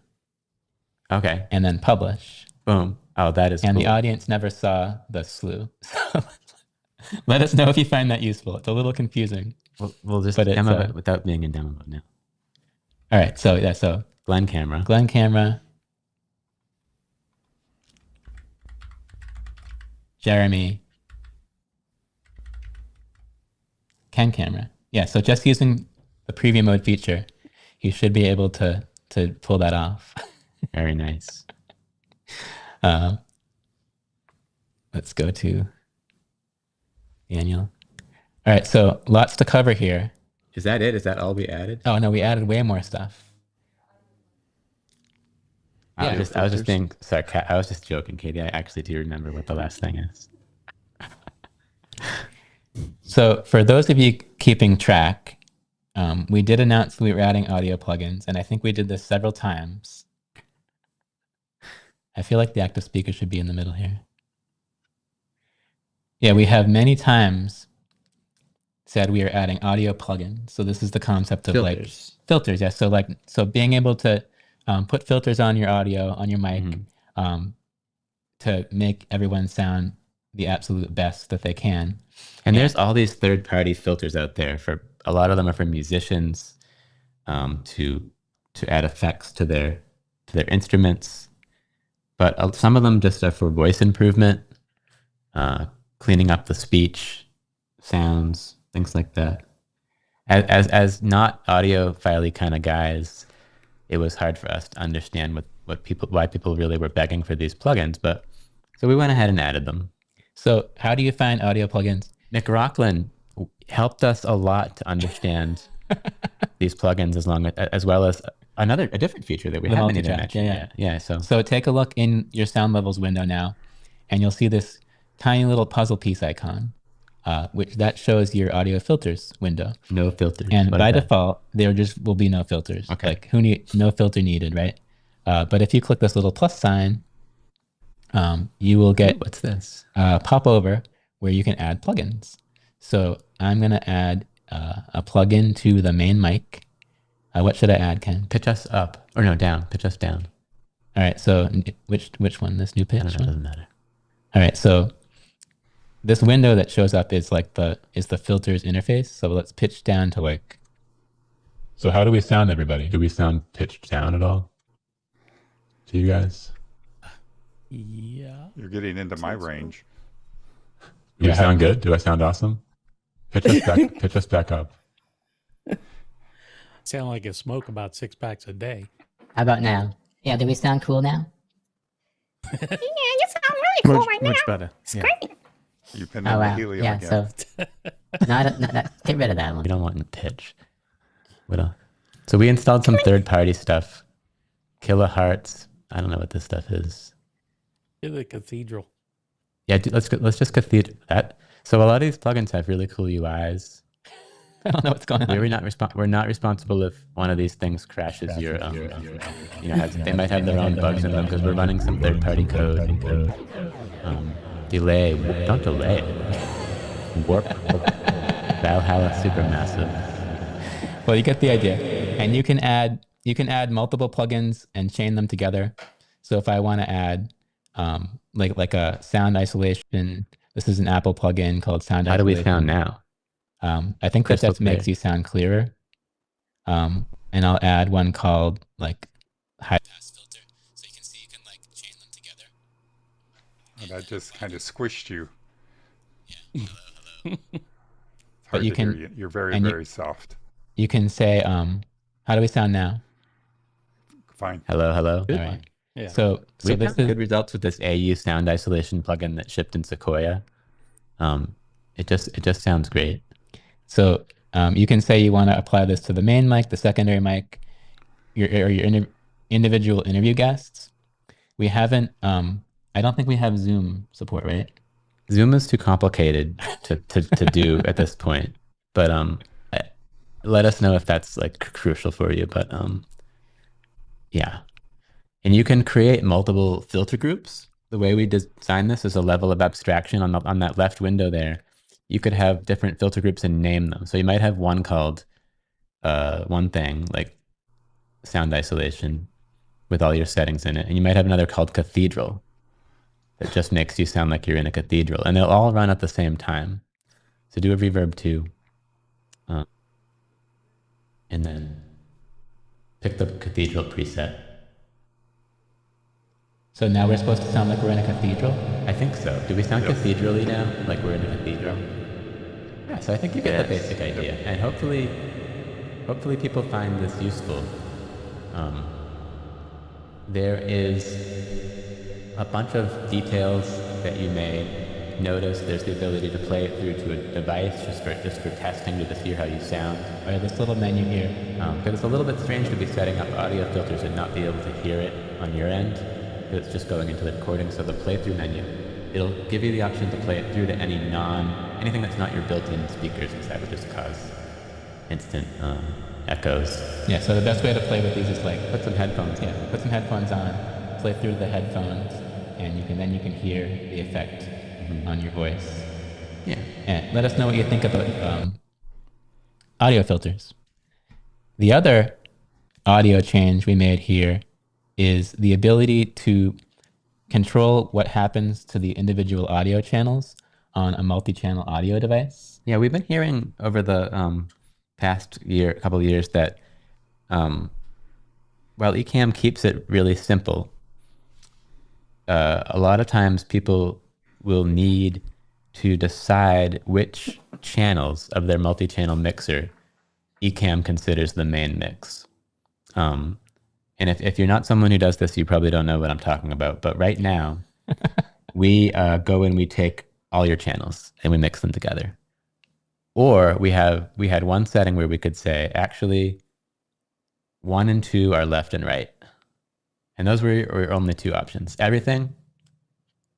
Okay. And then publish. Boom. Oh, that is cool. And the audience never saw the slew. So let us know if you find that useful. It's a little confusing. We'll just demo it without being in demo mode now. All right, so Glen camera. Glen camera. Jeremy. Ken camera. Yeah, so just using the preview mode feature, you should be able to pull that off. Very nice. Let's go to Daniel. All right, so lots to cover here. Is that it? Is that all we added? Oh no, we added way more stuff. I was just being sarcastic. I was just joking, Katie. I actually do remember what the last thing is. So for those of you keeping track, we did announce we were adding audio plugins, and I think we did this several times. I feel like the active speaker should be in the middle here. Yeah, we have many times said we are adding audio plugins. So this is the concept of filters. Like filters. Yeah. So being able to put filters on your audio, on your mic, to make everyone sound the absolute best that they can. And there's all these third-party filters out there. For a lot of them are for musicians, to add effects to their instruments. But some of them just are for voice improvement, cleaning up the speech, sounds, things like that. As not audiophile kind of guys, it was hard for us to understand why people really were begging for these plugins. But so we went ahead and added them. So how do you find audio plugins? Nick Rockland helped us a lot to understand these plugins, as well as a different feature that we haven't even mentioned. Yeah. So take a look in your sound levels window now, and you'll see this tiny little puzzle piece icon, which that shows your audio filters window. No filters. And by default, there just will be no filters. Okay. Like no filter needed, right? But if you click this little plus sign, you will get what's this? Pop over where you can add plugins. So I'm gonna add a plugin to the main mic. What should I add, Ken? Pitch us up, or no, down. Pitch us down. All right, so which one? This new page? I don't know, it doesn't matter. All right, so this window that shows up is like the filters interface. So let's pitch down to like. So how do we sound, everybody? Do we sound pitched down at all? To you guys? Yeah. You're getting into my range. Do we sound good? Do I sound awesome? Pitch us back. Pitch us back up. Sound like I smoke about 6 packs a day. How about now? Yeah, do we sound cool now? Yeah, you sound really cool right now. Much better. It's Yeah. great. You've been Oh in the wow. helium Yeah. again. So get rid of that one. We don't want to pitch. What else? So we installed some third-party stuff. Kilohertz. I don't know what this stuff is. You're the cathedral. Yeah, let's just cathedral that. So a lot of these plugins have really cool UIs. I don't know what's going on. We're not responsible if one of these things crashes your they might have their own bugs in them because we're running some third-party code. Delay. Don't delay it. Warp. Valhalla Supermassive. Well, you get the idea. And you can add multiple plugins and chain them together. So if I want to add like a sound isolation, this is an Apple plugin called Sound How do Isolation. we sound now? I think that just makes you sound clearer. And I'll add one called like high pass filter, so you can see you can like chain them together. And that just kind of squished you. Yeah. Hello. It's hard to hear you. You're very soft. You can say, how do we sound now? Fine. Hello. All right. Yeah. So We this have is good results with this AU sound isolation plugin that shipped in Sequoia. It just sounds great. So you can say you want to apply this to the main mic, the secondary mic, your individual interview guests. We haven't. I don't think we have Zoom support, right? Zoom is too complicated to do at this point. But let us know if that's like crucial for you. But yeah. And you can create multiple filter groups. The way we design this is a level of abstraction on that left window there. You could have different filter groups and name them. So you might have one called one thing, like sound isolation with all your settings in it. And you might have another called cathedral that just makes you sound like you're in a cathedral. And they'll all run at the same time. So do a reverb too. And then pick the cathedral preset. So now we're supposed to sound like we're in a cathedral? I think so. Do we sound cathedral-y now? Like we're in a cathedral? Yeah, so I think you get the basic idea. And hopefully people find this useful. There is a bunch of details that you may notice. There's the ability to play it through to a device just for testing to just hear how you sound. Or this little menu here. Because it's a little bit strange to be setting up audio filters and not be able to hear it on your end. It's just going into the recording. So the playthrough menu, it'll give you the option to play it through to anything that's not your built-in speakers, because that would just cause instant echoes. Yeah, so the best way to play with these is like put some headphones. Yeah, put some headphones on, play through the headphones, and you can hear the effect on your voice. Yeah. And let us know what you think about audio filters. The other audio change we made here is the ability to control what happens to the individual audio channels on a multi-channel audio device. Yeah, we've been hearing over the past couple of years that while Ecamm keeps it really simple, a lot of times people will need to decide which channels of their multi-channel mixer Ecamm considers the main mix. And if you're not someone who does this, you probably don't know what I'm talking about. But right now, we go and we take all your channels and we mix them together. Or we had one setting where we could say, actually, 1 and 2 are left and right. And those were your only two options. Everything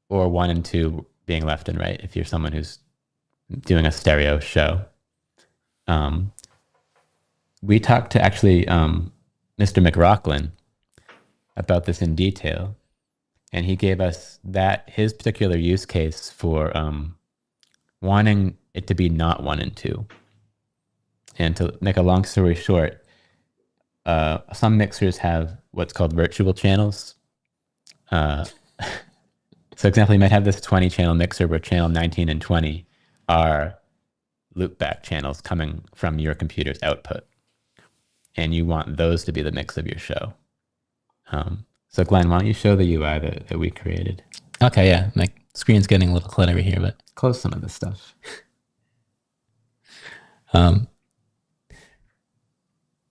or 1 and 2 being left and right if you're someone who's doing a stereo show. We talked to actually Mr. McLaughlin about this in detail, and he gave us his particular use case for wanting it to be not 1 and 2. And to make a long story short, some mixers have what's called virtual channels, So example, you might have this 20 channel mixer where channel 19 and 20 are loopback channels coming from your computer's output. And you want those to be the mix of your show. So Glenn, why don't you show the UI that we created? Okay, yeah. My screen's getting a little cluttery here, but close some of this stuff.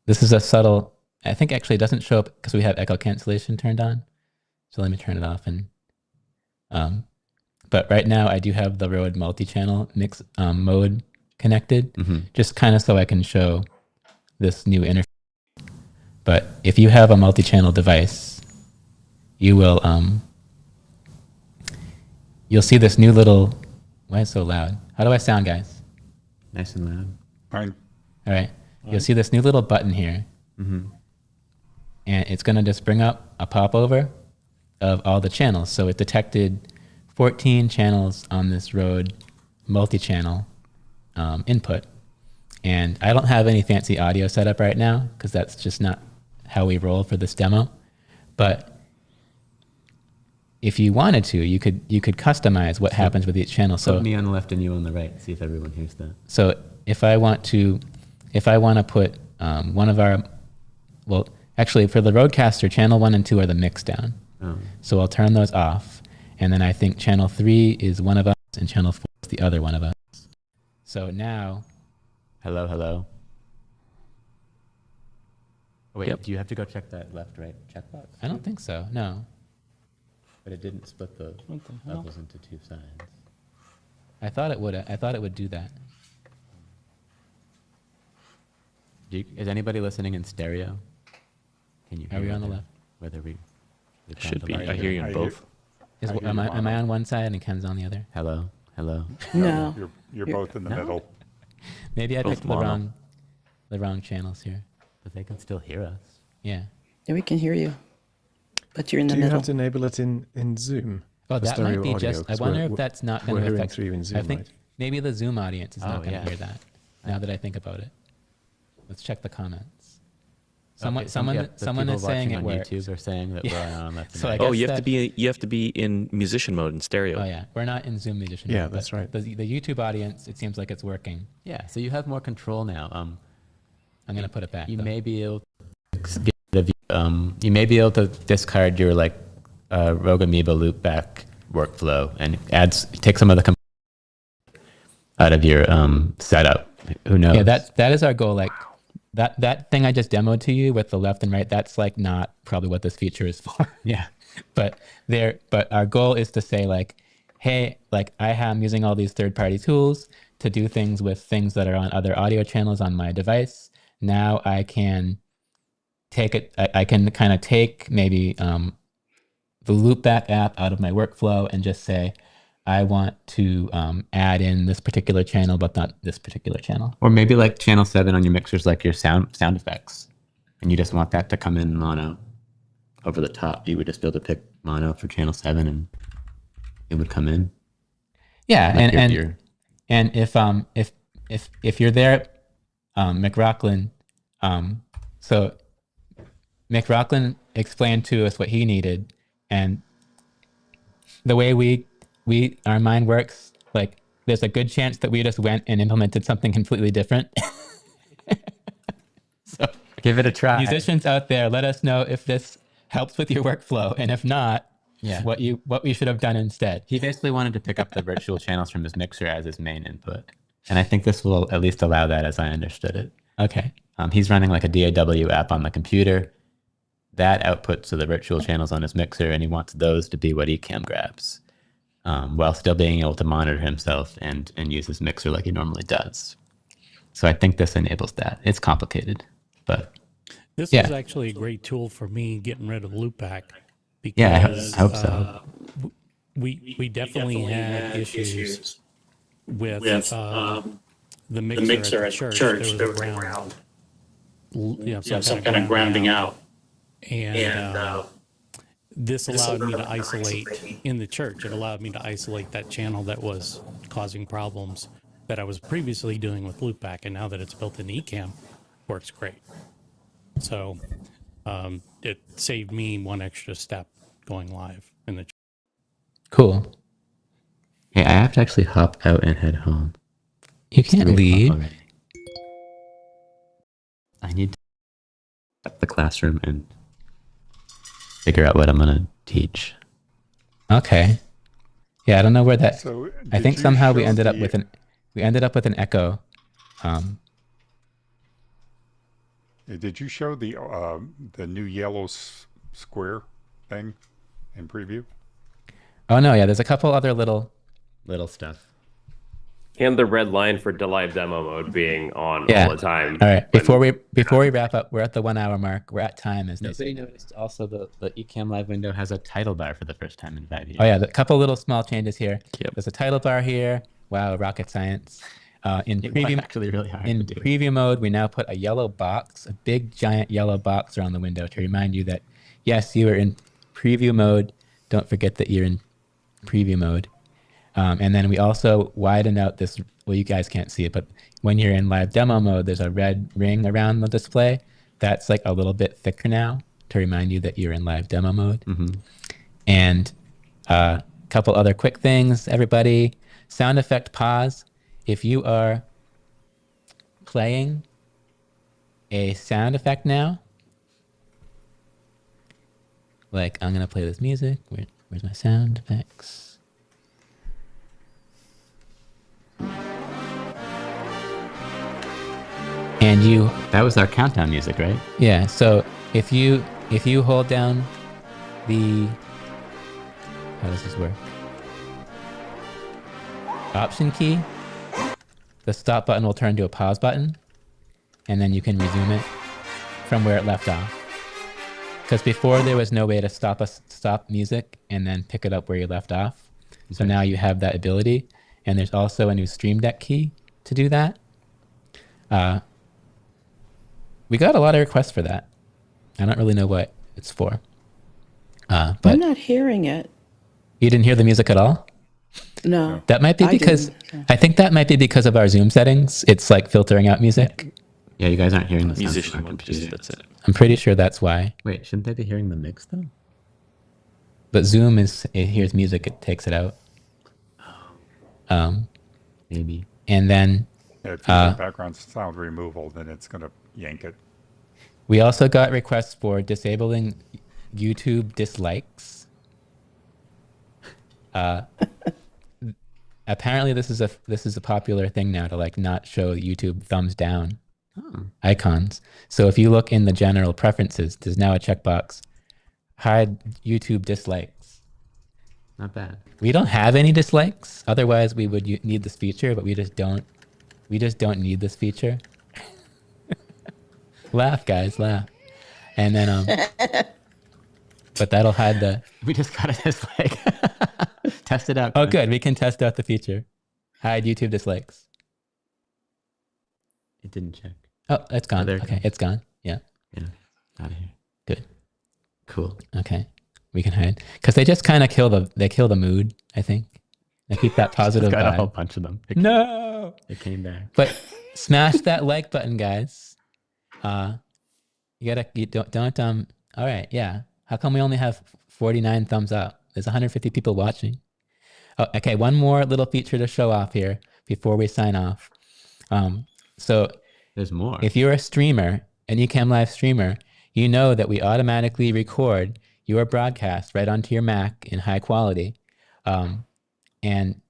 This is a subtle, I think actually it doesn't show up because we have echo cancellation turned on. So let me turn it off. And but right now I do have the Rode multi-channel mix mode connected, just kind of so I can show this new interface. But if you have a multi-channel device, you will you'll see this new little, why is it so loud? How do I sound, guys? Nice and loud. Fine. All right. You'll see this new little button here. And it's going to just bring up a popover of all the channels. So it detected 14 channels on this Rode multi-channel input. And I don't have any fancy audio set up right now because that's just not how we roll for this demo. But if you wanted to, you could customize what happens with each channel. So put me on the left and you on the right. See if everyone hears that. So if I want to put one of our, well, actually for the Rodecaster, channel 1 and 2 are the mix down. So I'll turn those off. And then I think channel 3 is one of us and channel 4 is the other one of us. So now. Hello, hello. Oh, wait, do you have to go check that left-right checkbox? I don't think so, no. But it didn't split the levels into two sides. I thought it would do that. Is anybody listening in stereo? Can you hear? Are we on the left? Whether we should be. I hear you in both. Am I on one side and Ken's on the other? Hello, hello. No. You're both in the middle. Maybe I picked the wrong channels here. But they can still hear us. Yeah. Yeah, we can hear you, but you're in the Do you middle. have to enable it in Zoom? Oh, for that might stereo be audio? just. I 'Cause wonder we're- if that's not going we're to hearing affect. through in Zoom, I think right? maybe the Zoom audience is not going to yeah. hear that. Now that I think about it, let's check the comments. Someone is saying it works. YouTube are saying that we're on left and So right. I guess you have to be in musician mode in stereo. Oh yeah, we're not in Zoom musician. Yeah, mode, that's but right. The YouTube audience, it seems like it's working. Yeah, so you have more control now. I'm going to put it back. You though. may be able you may be able to discard your Rogue Amoeba loopback workflow and take some of the out of your setup. Who knows? Yeah, that is our goal. Like that thing I just demoed to you with the left and right, that's like not probably what this feature is for. Yeah. But our goal is to say like, hey, like I am using all these third-party tools to do things with things that are on other audio channels on my device. Now I can take it. I can kind of take maybe the Loopback app out of my workflow and just say, I want to add in this particular channel, but not this particular channel. Or maybe like channel 7 on your mixers, like your sound effects, and you just want that to come in mono over the top. You would just be able to pick mono for channel 7, and it would come in. Yeah, like and if you're there, McRocklin, so McRocklin explained to us what he needed, and the way our mind works, like there's a good chance that we just went and implemented something completely different. So give it a try. Musicians out there, let us know if this helps with your workflow, and if not, what we should have done instead. He basically wanted to pick up the virtual channels from his mixer as his main input, and I think this will at least allow that, as I understood it. Okay. He's running like a DAW app on the computer. That outputs to the virtual channels on his mixer, and he wants those to be what Ecamm grabs, while still being able to monitor himself and use his mixer like he normally does. So I think this enables that. It's complicated, but this is actually a great tool for me getting rid of loopback. Because, yeah, I hope so. We definitely had issues with the mixer at the church. There was a ground, some kind of grounding out. And this allowed me to isolate in the church. It allowed me to isolate that channel that was causing problems that I was previously doing with loopback. And now that it's built in Ecamm, works great. So it saved me one extra step going live in the. Cool. Hey, I have to actually hop out and head home. You can't leave. Already. I need to at the classroom and figure out what I'm gonna teach. Okay. Yeah, I don't know where that. So I think somehow we ended up with an echo. Did you show the new yellow square thing in preview? Oh no, yeah. There's a couple other little stuff. And the red line for live demo mode being on Yeah. all the time. All right. Before we wrap up, we're at the 1 hour mark. We're at time, as they say. Nobody noticed also the Ecamm Live window has a title bar for the first time in 5 years. Oh yeah, a couple little small changes here. Yep. There's a title bar here. Wow, rocket science. In It was preview, actually really hard in to do. preview mode, we now put a yellow box, a big giant yellow box around the window to remind you that yes, you are in preview mode. Don't forget that you're in preview mode. And then we also widen out this. Well, you guys can't see it, but when you're in live demo mode, there's a red ring around the display. That's like a little bit thicker now to remind you that you're in live demo mode. Mm-hmm. And a couple other quick things, everybody. Sound effect pause. If you are playing a sound effect now, like I'm going to play this music. Where's my sound effects? And that was our countdown music, right? Yeah, so if you hold down the, how does this work? Option key, the stop button will turn to a pause button, and then you can resume it from where it left off. Because before there was no way to stop music and then pick it up where you left off. So now you have that ability, and there's also a new Stream Deck key to do that. We got a lot of requests for that. I don't really know what it's for. But I'm not hearing it. You didn't hear the music at all? No. That might be because I think that might be because of our Zoom settings. It's like filtering out music. Yeah, you guys aren't hearing the sound Musician from our mode, computer. that's it. I'm pretty sure that's why. Wait, shouldn't they be hearing the mix though? But Zoom it hears music, it takes it out. Maybe. And then If you have background sound removal, then it's going to yank it. We also got requests for disabling YouTube dislikes. Apparently, this is a popular thing now to like not show YouTube thumbs down icons. So if you look in the general preferences, there's now a checkbox: hide YouTube dislikes. Not bad. We don't have any dislikes. Otherwise, we would need this feature, but we just don't. We just don't need this feature. Laugh, guys, laugh. And then, but that'll hide the. We just got a dislike. Test it out. Oh, good. We can test out the feature. Hide YouTube dislikes. It didn't check. Oh, it's gone. There it Okay, goes. it's gone. Yeah. Yeah, out of here. Good. Cool. Okay, we can hide because they just kind of kill the mood. I think they keep that positive Got a whole vibe. bunch of them. No. It came back. But smash that like button, guys. You don't all right, yeah. How come we only have 49 thumbs up? There's 150 people watching. Oh, okay, one more little feature to show off here before we sign off. So there's more. If you're a streamer, an Ecamm Live streamer, you know that we automatically record your broadcast right onto your Mac in high quality. And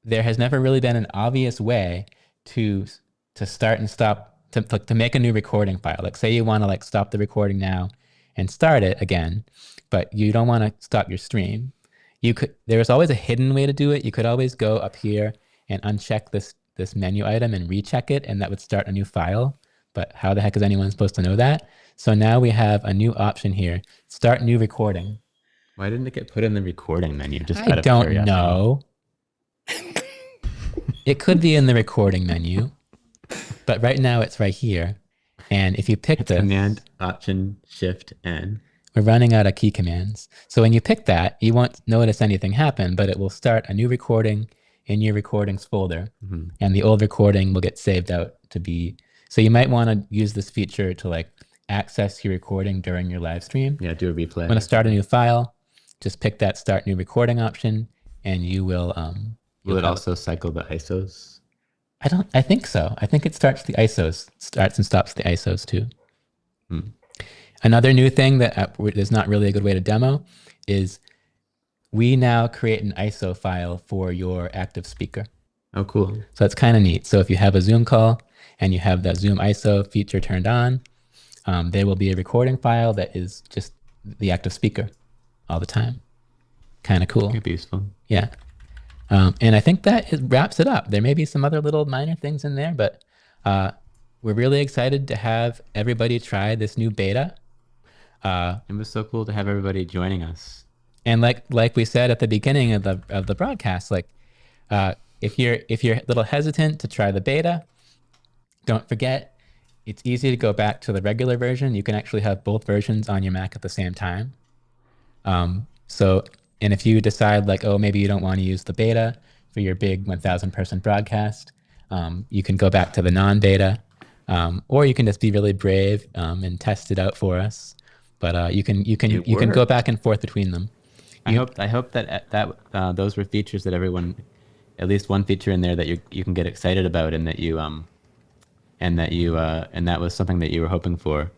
there has never really been an obvious way to start and stop, to make a new recording file. Like say you want to like stop the recording now and start it again, but you don't want to stop your stream. There's always a hidden way to do it. You could always go up here and uncheck this menu item and recheck it, and that would start a new file. But how the heck is anyone supposed to know that? So now we have a new option here, start new recording. Why didn't it get put in the recording menu? Just I don't know. It could be in the recording menu, but right now it's right here. And if you pick this, Command Option Shift N. We're running out of key commands. So when you pick that, you won't notice anything happen, but it will start a new recording in your recordings folder. Mm-hmm. And the old recording will get saved out to be. So you might want to use this feature to like access your recording during your live stream. Yeah, do a replay. I'm going to start a new file. just pick that start new recording option, and you will. Will it also cycle the ISOs? I think so. I think it starts and stops the ISOs too. Another new thing that is not really a good way to demo is we now create an ISO file for your active speaker. Oh, cool. So it's kind of neat. So if you have a Zoom call and you have that Zoom ISO feature turned on, there will be a recording file that is just the active speaker all the time. Kind of cool. Could be useful. Yeah. And I think that wraps it up. There may be some other little minor things in there, but we're really excited to have everybody try this new beta. It was so cool to have everybody joining us. And like we said at the beginning of the broadcast, like if you're a little hesitant to try the beta, don't forget it's easy to go back to the regular version. You can actually have both versions on your Mac at the same time. And if you decide like, oh, maybe you don't want to use the beta for your big 1,000 person broadcast, you can go back to the non-beta, or you can just be really brave and test it out for us. But you can go back and forth between them. I hope that those were features that everyone, at least one feature in there that you can get excited about, and that was something that you were hoping for.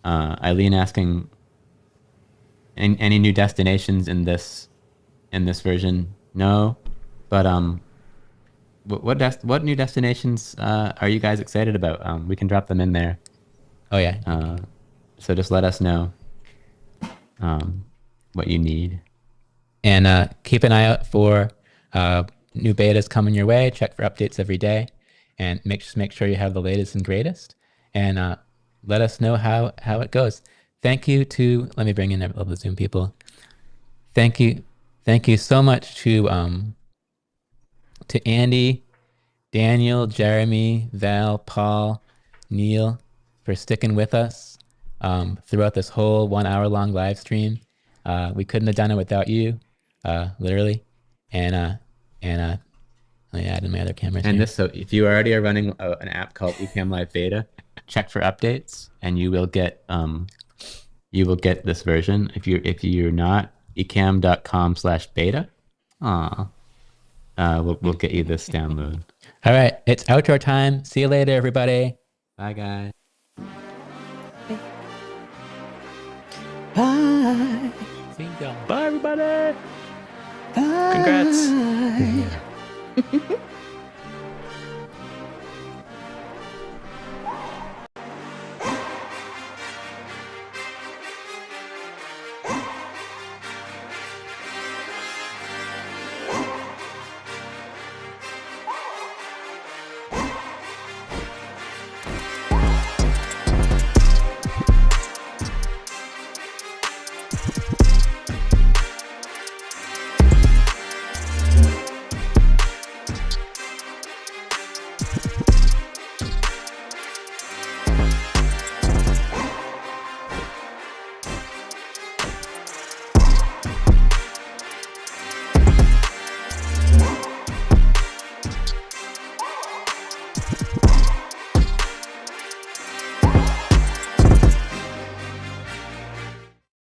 Eileen asking, any new destinations in this version? No, but what new destinations are you guys excited about? We can drop them in there. Oh yeah. So just let us know what you need. And keep an eye out for new betas coming your way. Check for updates every day, and make sure you have the latest and greatest. And let us know how it goes. Thank you to, let me bring in all the Zoom people. Thank you so much to Andy, Daniel, Jeremy, Val, Paul, Neil for sticking with us throughout this whole 1 hour long live stream. We couldn't have done it without you, literally. And let me add in my other cameras. And here. so if you already are running an app called Ecamm Live Beta, check for updates, and you will get this version. If you're not, ecamm.com/beta. We'll get you this download. All right, it's outro time. See you later, everybody. Bye, guys. Bye. See y'all. Bye, everybody. Bye. Congrats. Yeah.